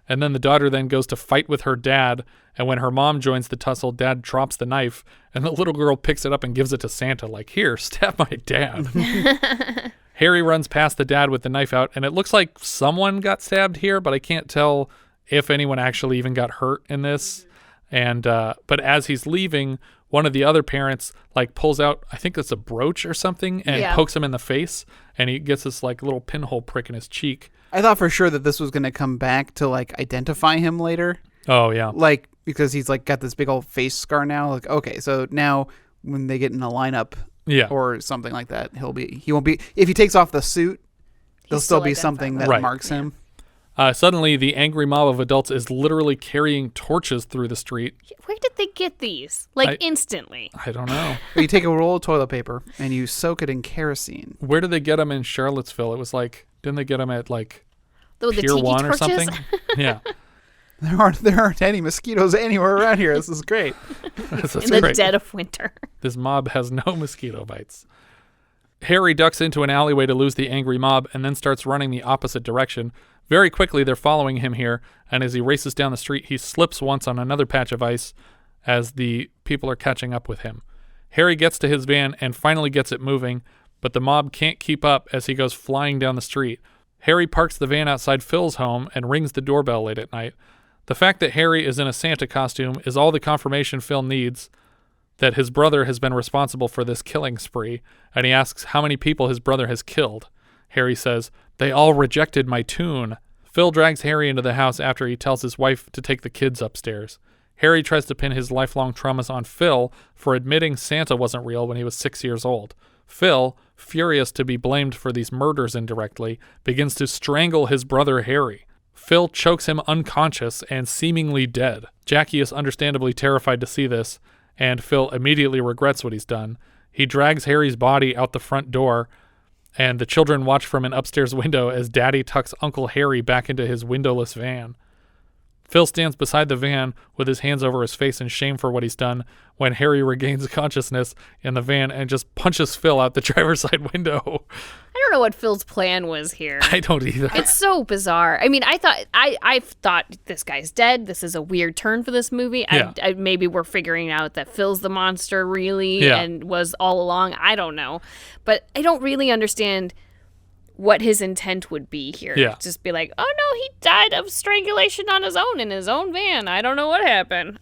And then the daughter then goes to fight with her dad, and when her mom joins the tussle, Dad drops the knife, and the little girl picks it up and gives it to Santa, like, here, stab my dad. Harry runs past the dad with the knife out, and it looks like someone got stabbed here, but I can't tell if anyone actually even got hurt in this. And but as he's leaving, one of the other parents like pulls out, I think that's a brooch or something, and pokes him in the face, and he gets this like little pinhole prick in his cheek. I thought for sure that this was going to come back to like identify him later. Oh yeah, like because he's like got this big old face scar now. Like okay, so now when they get in a lineup. Yeah. Or something like that. He won't be, if he takes off the suit, there'll still be something that marks him. Suddenly, the angry mob of adults is literally carrying torches through the street. Where did they get these? Like, instantly. I don't know. You take a roll of toilet paper and you soak it in kerosene. Where did they get them in Charlottesville? It was like, didn't they get them at like Pier 1 or something? Yeah. There aren't any mosquitoes anywhere around here. This is great. This is in the dead of winter. This mob has no mosquito bites. Harry ducks into an alleyway to lose the angry mob and then starts running the opposite direction. Very quickly, they're following him here, and as he races down the street, he slips once on another patch of ice as the people are catching up with him. Harry gets to his van and finally gets it moving, but the mob can't keep up as he goes flying down the street. Harry parks the van outside Phil's home and rings the doorbell late at night. The fact that Harry is in a Santa costume is all the confirmation Phil needs that his brother has been responsible for this killing spree, and he asks how many people his brother has killed. Harry says, "They all rejected my tune." Phil drags Harry into the house after he tells his wife to take the kids upstairs. Harry tries to pin his lifelong traumas on Phil for admitting Santa wasn't real when he was 6 years old. Phil, furious to be blamed for these murders indirectly, begins to strangle his brother Harry. Phil chokes him unconscious and seemingly dead. Jackie is understandably terrified to see this, and Phil immediately regrets what he's done. He drags Harry's body out the front door, and the children watch from an upstairs window as Daddy tucks Uncle Harry back into his windowless van. Phil stands beside the van with his hands over his face in shame for what he's done when Harry regains consciousness in the van and just punches Phil out the driver's side window. I don't know what Phil's plan was here. I don't either. It's so bizarre. I mean, I thought this guy's dead. This is a weird turn for this movie. Yeah. Maybe we're figuring out that Phil's the monster really and was all along. I don't know. But I don't really understand what his intent would be here. Yeah. Just be like, oh no, he died of strangulation on his own in his own van. I don't know what happened.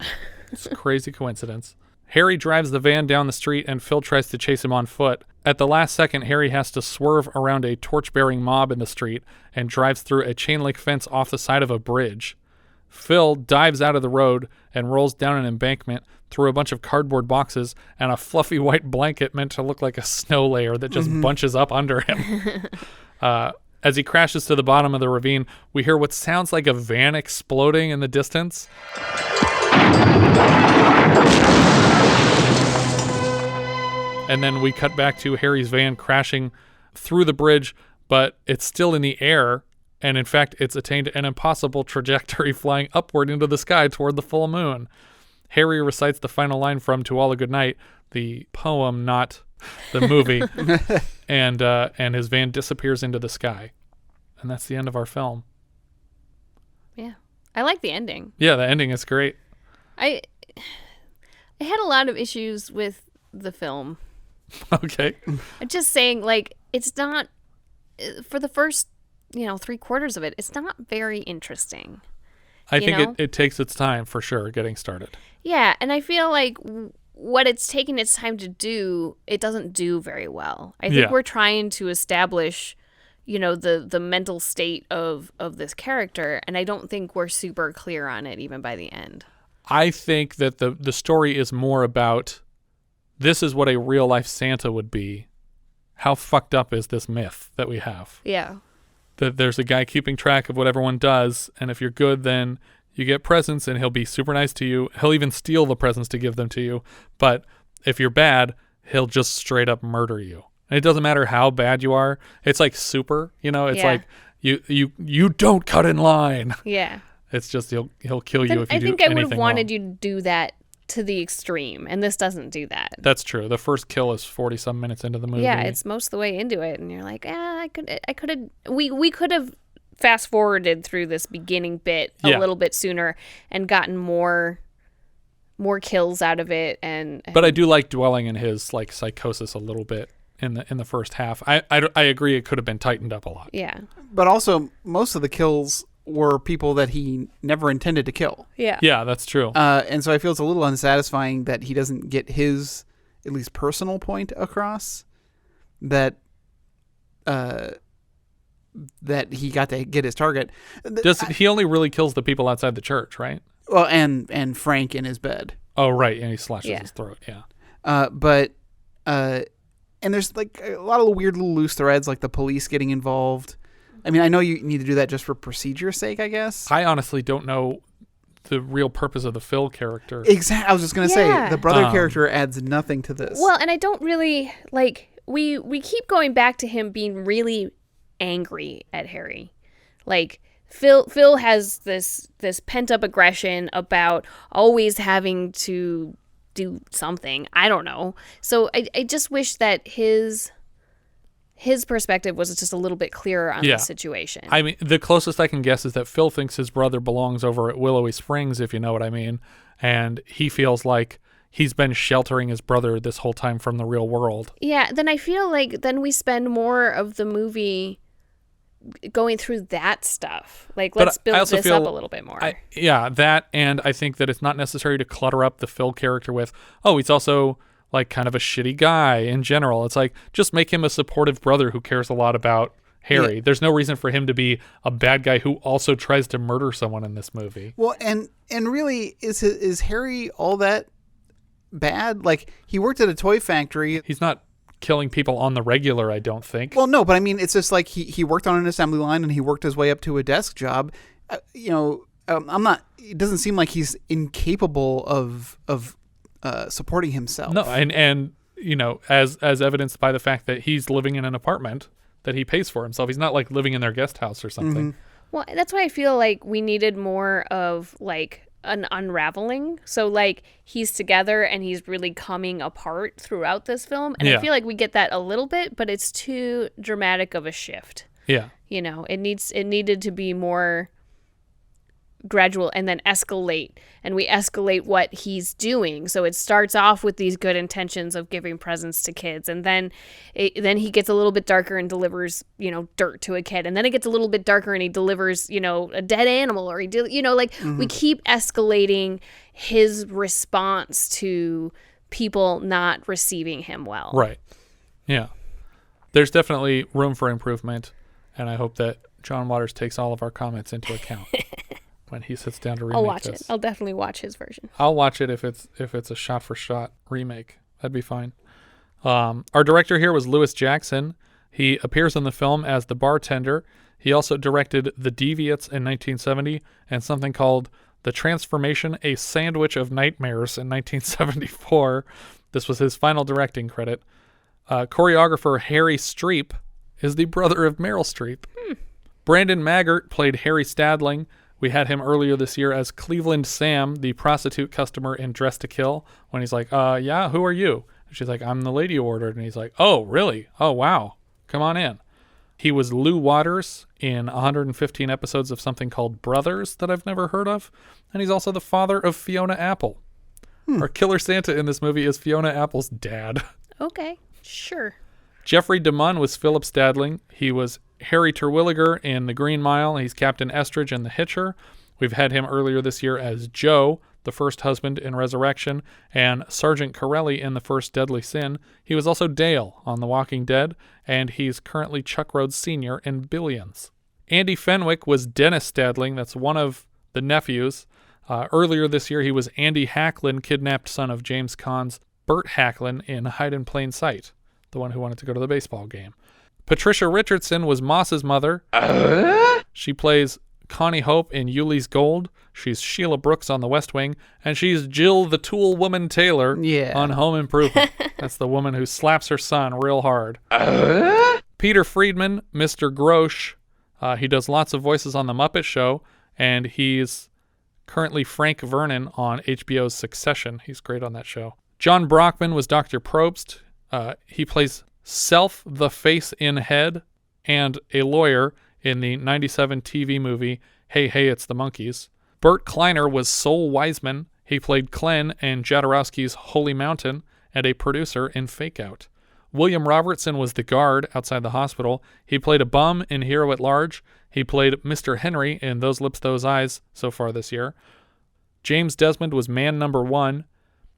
It's a crazy coincidence. Harry drives the van down the street and Phil tries to chase him on foot. At the last second, Harry has to swerve around a torch-bearing mob in the street and drives through a chain-link fence off the side of a bridge. Phil dives out of the road and rolls down an embankment through a bunch of cardboard boxes and a fluffy white blanket meant to look like a snow layer that just bunches up under him. As he crashes to the bottom of the ravine, we hear what sounds like a van exploding in the distance. And then we cut back to Harry's van crashing through the bridge, but it's still in the air. And in fact, it's attained an impossible trajectory flying upward into the sky toward the full moon. Harry recites the final line from To All a Good Night, the poem, not the movie, and his van disappears into the sky. And that's the end of our film. Yeah. I like the ending. Yeah, the ending is great. I had a lot of issues with the film. Okay. I'm just saying, like, it's not, for the first, 3/4 of it, it's not very interesting. I think it takes its time, for sure, getting started. Yeah, and I feel like what it's taken its time to do, it doesn't do very well. I think we're trying to establish, the mental state of this character, and I don't think we're super clear on it even by the end. I think that the story is more about, this is what a real-life Santa would be. How fucked up is this myth that we have? Yeah. That there's a guy keeping track of what everyone does, and if you're good, then you get presents, and he'll be super nice to you. He'll even steal the presents to give them to you. But if you're bad, he'll just straight up murder you. And it doesn't matter how bad you are. It's like Super, it's like you don't cut in line. Yeah. It's just he'll kill you if you do anything wrong. I think I would have wanted you to do that to the extreme, and this doesn't do that. That's true. The first kill is 40-some minutes into the movie. Yeah, it's most of the way into it, and you're like, we could have fast forwarded through this beginning bit a little bit sooner and gotten more kills out of it. And but I do like dwelling in his like psychosis a little bit in the first half. I agree it could have been tightened up a lot. Yeah, but also most of the kills were people that he never intended to kill. Yeah, that's true. And so I feel it's a little unsatisfying that he doesn't get his, at least personal point across, that he got to get his target. He only really kills the people outside the church, right? Well, and Frank in his bed. Oh, right, and he slashes his throat, and there's like a lot of weird little loose threads, like the police getting involved. I mean, I know you need to do that just for procedure's sake, I guess. I honestly don't know the real purpose of the Phil character. Exactly. I was just going to say, the brother character adds nothing to this. Well, and I don't really, we keep going back to him being really angry at Harry. Like, Phil has this pent-up aggression about always having to do something. I don't know. So I just wish that his perspective was just a little bit clearer on the situation. I mean, the closest I can guess is that Phil thinks his brother belongs over at Willowy Springs, if you know what I mean. And he feels like he's been sheltering his brother this whole time from the real world. Yeah, then I feel like then we spend more of the movie going through that stuff. Like, let's build this up a little bit more. That, and I think that it's not necessary to clutter up the Phil character with, he's also like kind of a shitty guy in general. It's like, just make him a supportive brother who cares a lot about Harry. There's no reason for him to be a bad guy who also tries to murder someone in this movie. Well, and really, is Harry all that bad? Like, he worked at a toy factory. He's not killing people on the regular, I don't think. Well, no, but I mean, it's just like he worked on an assembly line and he worked his way up to a desk job. It doesn't seem like he's incapable of supporting himself. No, and as evidenced by the fact that he's living in an apartment that he pays for himself. He's not like living in their guest house or something. Mm-hmm. Well, that's why I feel like we needed more of like an unraveling. So like he's together and he's really coming apart throughout this film. And I feel like we get that a little bit, but it's too dramatic of a shift. Yeah. You know, it needed to be more gradual and then escalate, and we escalate what he's doing. So it starts off with these good intentions of giving presents to kids, and then he gets a little bit darker and delivers, you know, dirt to a kid, and then it gets a little bit darker and he delivers, you know, a dead animal, or we keep escalating his response to people not receiving him well. Right. Yeah. There's definitely room for improvement, and I hope that John Waters takes all of our comments into account. When he sits down to remake I'll watch this. it. I'll definitely watch his version. I'll watch it if it's a shot-for-shot remake. That'd be fine. Our director here was Lewis Jackson. He appears in the film as the bartender. He also directed The Deviates in 1970 and something called The Transformation, A Sandwich of Nightmares in 1974. This was his final directing credit. Choreographer Harry Streep is the brother of Meryl Streep. Brandon Maggart played Harry Stadling. We had him earlier this year as Cleveland Sam, the prostitute customer in Dress to Kill, when he's like, yeah, who are you? And she's like, I'm the lady you ordered. And he's like, oh, really? Oh, wow. Come on in. He was Lou Waters in 115 episodes of something called Brothers that I've never heard of. And he's also the father of Fiona Apple. Our killer Santa in this movie is Fiona Apple's dad. Okay, sure. Jeffrey DeMunn was Philip Stadling. He was Harry Terwilliger in The Green Mile. He's Captain Estridge in The Hitcher. We've had him earlier this year as Joe, the first husband in Resurrection, and Sergeant Corelli in The First Deadly Sin. He was also Dale on The Walking Dead, and he's currently Chuck Rhoades Sr. in Billions. Andy Fenwick was Dennis Stadling. That's one of the nephews. Earlier this year, he was Andy Hacklin, kidnapped son of James Caan's Burt Hacklin in Hide in Plain Sight, the one who wanted to go to the baseball game. Patricia Richardson was Moss's mother. She plays Connie Hope in Yuli's Gold. She's Sheila Brooks on The West Wing. And she's Jill the Tool Woman Taylor on Home Improvement. That's the woman who slaps her son real hard. Peter Friedman, Mr. Grosch. He does lots of voices on The Muppet Show. And he's currently Frank Vernon on HBO's Succession. He's great on that show. John Brockman was Dr. Probst. He plays Self the Face in Head and a lawyer in the 97 TV movie Hey Hey It's the Monkeys. Bert Kleiner was Sol Wiseman. He played Klen in Jodorowsky's Holy Mountain and a producer in Fake Out. William Robertson was the guard outside the hospital. He played a bum in Hero at Large. He played Mr. Henry in Those Lips, Those Eyes so far this year. James Desmond was Man Number 1.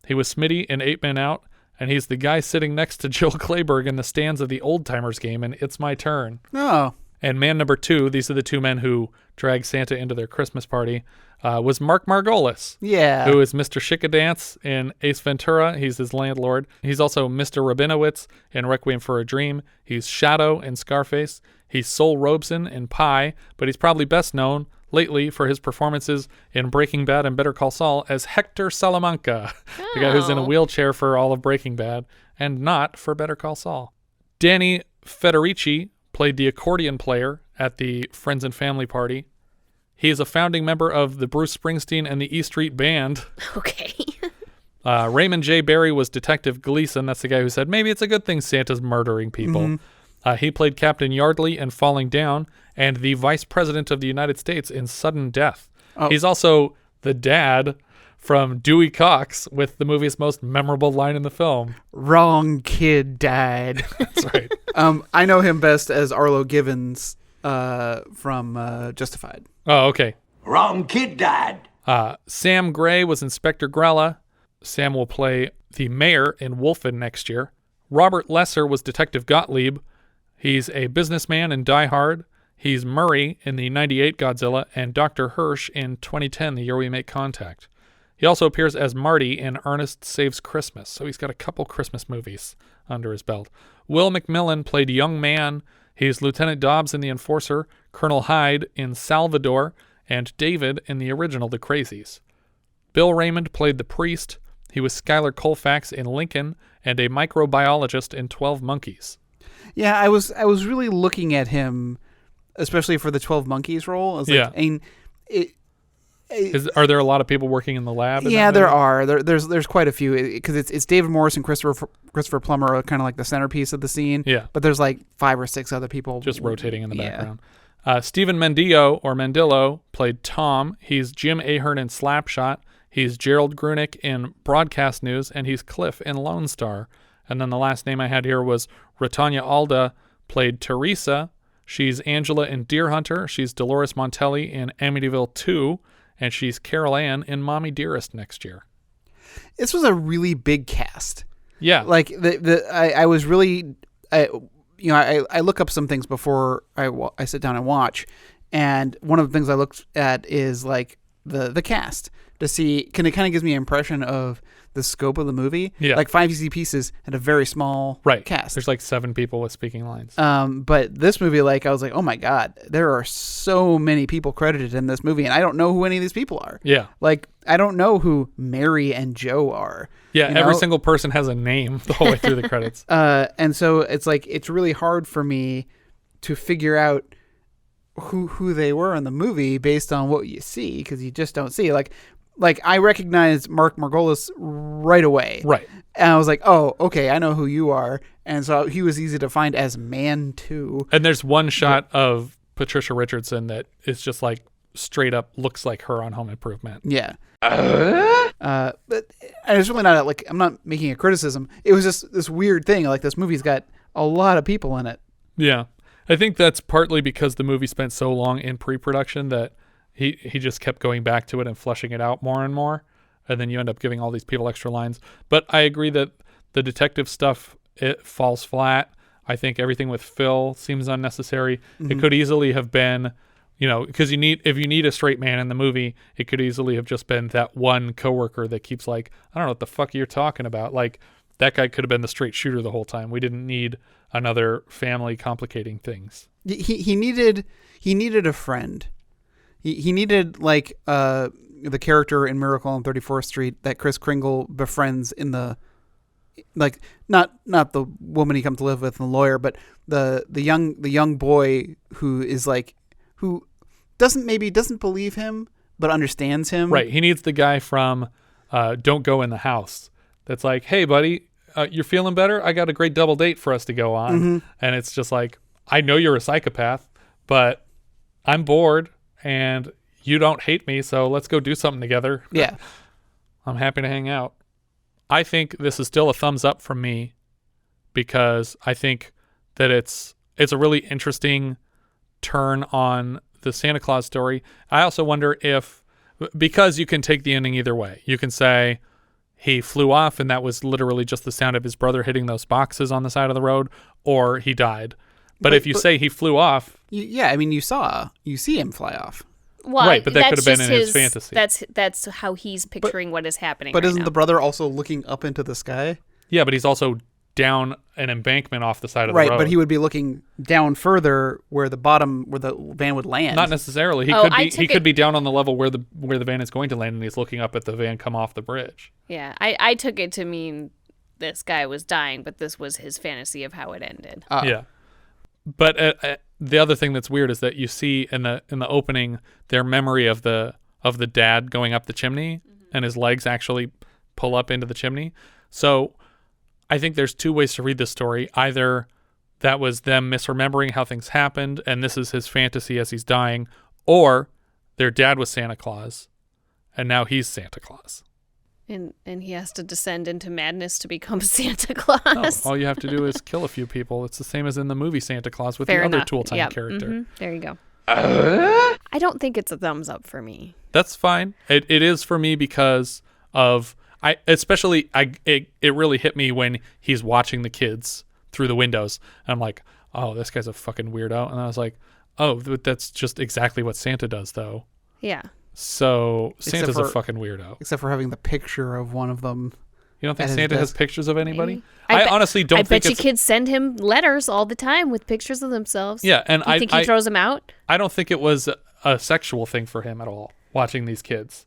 He was Smitty in 8 Men Out. And he's the guy sitting next to Jill Clayburgh in the stands of the Old Timers game in It's My Turn. Oh. And man number 2, these are the two men who drag Santa into their Christmas party, was Mark Margolis. Yeah. Who is Mr. Chickadance in Ace Ventura. He's his landlord. He's also Mr. Rabinowitz in Requiem for a Dream. He's Shadow in Scarface. He's Sol Robeson in Pi, but he's probably best known lately for his performances in Breaking Bad and Better Call Saul as Hector Salamanca, the guy who's in a wheelchair for all of Breaking Bad and not for Better Call Saul. Danny Federici played the accordion player at the Friends and Family party. He is a founding member of the Bruce Springsteen and the E Street Band. Okay. Raymond J. Barry was Detective Gleason. That's the guy who said, maybe it's a good thing Santa's murdering people. Mm-hmm. He played Captain Yardley in Falling Down and the Vice President of the United States in Sudden Death. Oh. He's also the dad from Dewey Cox with the movie's most memorable line in the film. Wrong kid died. That's right. I know him best as Arlo Givens from Justified. Oh, okay. Wrong kid died. Sam Gray was Inspector Grella. Sam will play the mayor in Wolfen next year. Robert Lesser was Detective Gottlieb. He's a businessman in Die Hard. He's Murray in the 98 Godzilla and Dr. Hirsch in 2010, The Year We Make Contact. He also appears as Marty in Ernest Saves Christmas, so he's got a couple Christmas movies under his belt. Will McMillan played Young Man. He's Lieutenant Dobbs in The Enforcer, Colonel Hyde in Salvador, and David in the original The Crazies. Bill Raymond played the priest. He was Skylar Colfax in Lincoln and a microbiologist in 12 Monkeys. Yeah, I was really looking at him especially for the 12 Monkeys role. I was Yeah. like, Are there a lot of people working in the lab? Yeah, there are. There's quite a few because it's David Morse and Christopher Plummer are kind of like the centerpiece of the scene. Yeah. But there's like 5 or 6 other people just rotating in the background. Stephen Mendillo played Tom. He's Jim Ahern in Slapshot. He's Gerald Grunick in Broadcast News, and he's Cliff in Lone Star. And then the last name I had here was Ratanya Alda, played Teresa. She's Angela in Deer Hunter. She's Dolores Montelli in Amityville 2. And she's Carol Ann in Mommy Dearest next year. This was a really big cast. Yeah. Like I was really, I look up some things before I sit down and watch, and one of the things I looked at is like the cast to see, it kind of gives me an impression of the scope of the movie. Yeah. Like 5 Easy Pieces had a very small cast. There's like 7 people with speaking lines. But this movie, like, I was like, oh my God, there are so many people credited in this movie, and I don't know who any of these people are. Yeah. Like, I don't know who Mary and Joe are. Yeah, every single person has a name the whole way through the credits. And so it's like, it's really hard for me to figure out who they were in the movie based on what you see, because you just don't see. Like I recognized Marc Margolis right away. Right. And I was like, oh, okay, I know who you are. And so he was easy to find as Man 2. And there's one shot of Patricia Richardson that is just like straight up looks like her on Home Improvement. Yeah. But and it's really not like, I'm not making a criticism. It was just this weird thing. Like, this movie's got a lot of people in it. Yeah. I think that's partly because the movie spent so long in pre-production that he just kept going back to it and fleshing it out more and more. And then you end up giving all these people extra lines. But I agree that the detective stuff, it falls flat. I think everything with Phil seems unnecessary. Mm-hmm. It could easily have been, because if you need a straight man in the movie, it could easily have just been that one coworker that keeps like, I don't know what the fuck you're talking about. Like, that guy could have been the straight shooter the whole time. We didn't need another family complicating things. He needed a friend. He needed, like, the character in Miracle on 34th Street that Kris Kringle befriends in the, like, not the woman he comes to live with and the lawyer, but the young boy who is like, who doesn't believe him but understands him. Right. He needs the guy from Don't Go in the House that's like, hey buddy, you're feeling better? I got a great double date for us to go on. Mm-hmm. And it's just like, I know you're a psychopath, but I'm bored and you don't hate me, so let's go do something together. Yeah. I'm happy to hang out. I think this is still a thumbs up from me because I think that it's a really interesting turn on the Santa Claus story. I also wonder if, because you can take the ending either way. You can say he flew off and that was literally just the sound of his brother hitting those boxes on the side of the road, or he died. But if you say he flew off... Yeah, I mean, you see him fly off. Well, right, but that could have been in his fantasy. That's how he's picturing what is happening. But right isn't now. the brother also looking up into the sky? Yeah, but he's also down an embankment off the side of the road. Right, but he would be looking down further where the van would land. Not necessarily. He could be down on the level where the van is going to land, and he's looking up at the van come off the bridge. Yeah, I took it to mean this guy was dying, but this was his fantasy of how it ended. Yeah. But the other thing that's weird is that you see in the opening their memory of the dad going up the chimney, and his legs actually pull up into the chimney. So I think there's 2 ways to read this story. Either that was them misremembering how things happened, and this is his fantasy as he's dying, or their dad was Santa Claus, and now he's Santa Claus. And he has to descend into madness to become Santa Claus. No, all you have to do is kill a few people. It's the same as in the movie Santa Claus with Fair the enough. other Tool Time character. Mm-hmm. There you go. I don't think it's a thumbs up for me. That's fine. It is for me because of it really hit me when he's watching the kids through the windows. And I'm like, oh, this guy's a fucking weirdo. And I was like, oh, that's just exactly what Santa does, though. Yeah. So Santa's a fucking weirdo. Except for having the picture of one of them. You don't think Santa has pictures of anybody? Maybe. I honestly don't think I bet you kids send him letters all the time with pictures of themselves. Yeah, and you think he throws them out? I don't think it was a sexual thing for him at all, watching these kids.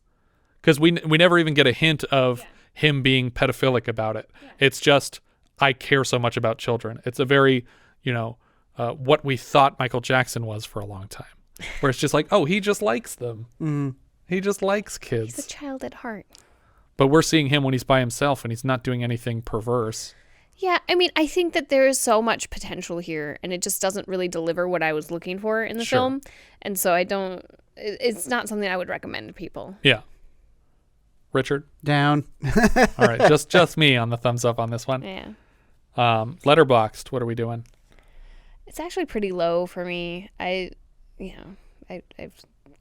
Because we never even get a hint of him being pedophilic about it. Yeah. It's just, I care so much about children. It's a very, what we thought Michael Jackson was for a long time, where it's just like, oh, he just likes them. Mm. He just likes kids. He's a child at heart. But we're seeing him when he's by himself and he's not doing anything perverse. Yeah, I mean, I think that there is so much potential here, and it just doesn't really deliver what I was looking for in the film. And so it's not something I would recommend to people. Yeah. Richard? Down. All right, just me on the thumbs up on this one. Yeah. Letterboxd, what are we doing? It's actually pretty low for me. I've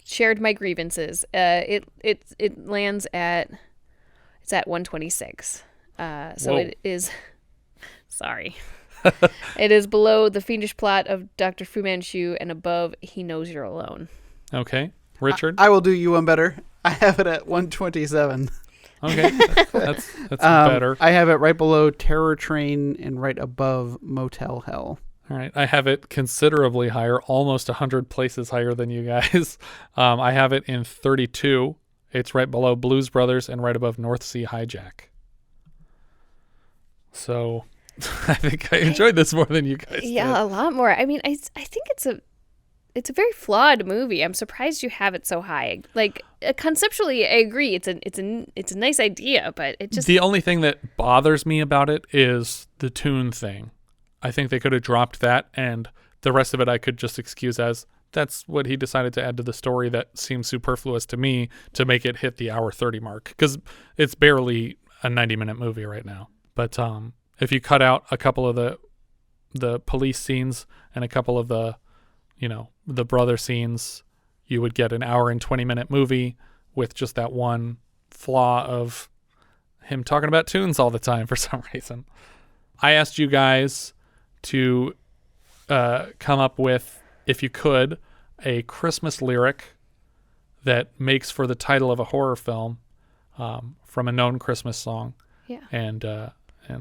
shared my grievances. It lands at 126. So Whoa. it is. Sorry. It is below The Fiendish Plot of Dr. Fu Manchu and above He Knows You're Alone. Okay. Richard? I will do you one better. I have it at 127. Okay. That's better. I have it right below Terror Train and right above Motel Hell. All right. I have it considerably higher, almost 100 places higher than you guys. I have it in 32. It's right below Blues Brothers and right above North Sea Hijack. So I think I enjoyed this more than you guys did. Yeah, a lot more. I mean, I think it's a very flawed movie. I'm surprised you have it so high. Like, conceptually, I agree. It's a nice idea, but it just... The only thing that bothers me about it is the tune thing. I think they could have dropped that, and the rest of it I could just excuse as that's what he decided to add to the story that seems superfluous to me to make it hit the hour 30 mark, because it's barely a 90-minute movie right now. But if you cut out a couple of the police scenes and a couple of the brother scenes, you would get an hour and 20-minute movie with just that one flaw of him talking about tunes all the time for some reason. I asked you guys to come up with, if you could, a Christmas lyric that makes for the title of a horror film from a known Christmas song. Yeah. And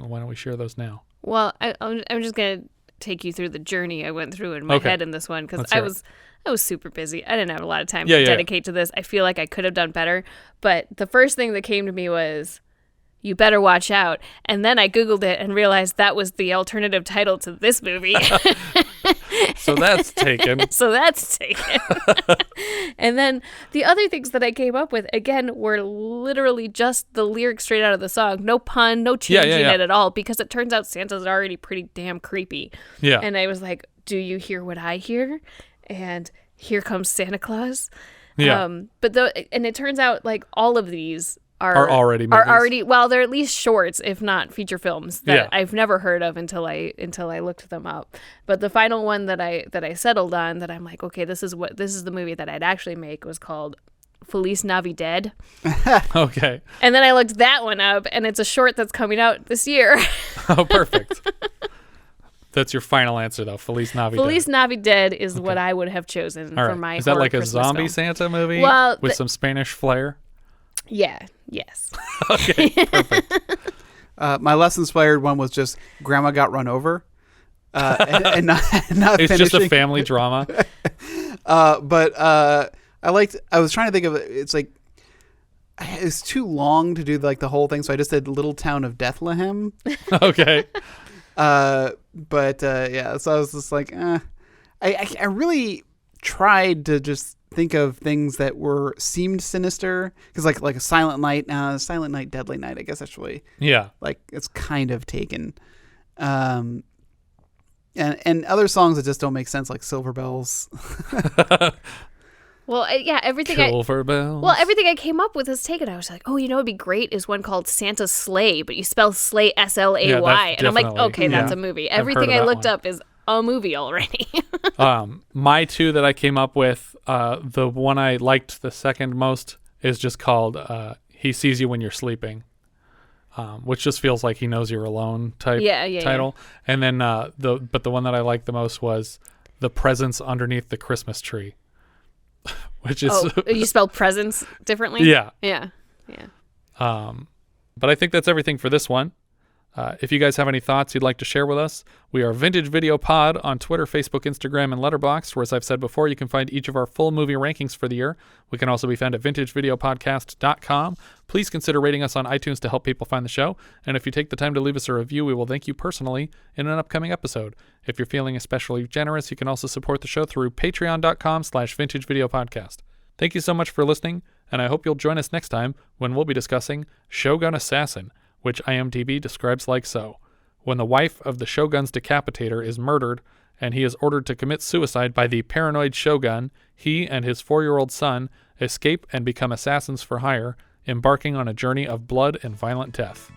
why don't we share those now? Well, I'm just going to take you through the journey I went through in my head in this one, because I was super busy. I didn't have a lot of time to dedicate to this. I feel like I could have done better. But the first thing that came to me was, "You better watch out." And then I Googled it and realized that was the alternative title to this movie. So that's taken. And then the other things that I came up with, again, were literally just the lyrics straight out of the song. No pun, no changing it at all, because it turns out Santa's already pretty damn creepy. Yeah. And I was like, do you hear what I hear? And here comes Santa Claus. Yeah. And it turns out like all of these are already movies. Well, they're at least shorts, if not feature films that I've never heard of until I looked them up. But the final one that I settled on, that I'm like, okay, this is the movie that I'd actually make, was called Feliz Navidad. Okay. And then I looked that one up, and it's a short that's coming out this year. Oh, perfect. That's your final answer, though. Feliz Navidad. Feliz Navidad is what I would have chosen for my. Is that like Christmas a zombie film. Santa movie? Well, with some Spanish flair? Yeah. Yes. Okay. Perfect. My less inspired one was just Grandma got run over, and not it's finishing. just a family drama. But I was trying to think of it. It's like it's too long to do like the whole thing, so I just did Little Town of Bethlehem. Okay. Yeah, so I was just like, I really tried to just think of things that seemed sinister, because like a Silent Night, Deadly Night, I guess actually, like it's kind of taken, and other songs that just don't make sense, like Silver Bells. Well, everything I came up with is taken. I was like, oh, it'd be great is one called Santa's Sleigh, but you spell Slay Slay, and I'm like, okay, that's a movie. Everything I looked up is a movie already. My two that I came up with, the one I liked the second most is just called He Sees You When You're Sleeping, which just feels like He Knows You're Alone type title. Yeah. And then the one that I liked the most was The Presents Underneath the Christmas Tree. Which is you spelled presents differently? Yeah. Yeah. But I think that's everything for this one. If you guys have any thoughts you'd like to share with us, we are Vintage Video Pod on Twitter, Facebook, Instagram, and Letterboxd, where, as I've said before, you can find each of our full movie rankings for the year. We can also be found at vintagevideopodcast.com. Please consider rating us on iTunes to help people find the show, and if you take the time to leave us a review, we will thank you personally in an upcoming episode. If you're feeling especially generous, you can also support the show through patreon.com/vintagevideopodcast. Thank you so much for listening, and I hope you'll join us next time when we'll be discussing Shogun Assassin, which IMDb describes like so. When the wife of the Shogun's decapitator is murdered and he is ordered to commit suicide by the paranoid Shogun, he and his 4-year-old son escape and become assassins for hire, embarking on a journey of blood and violent death.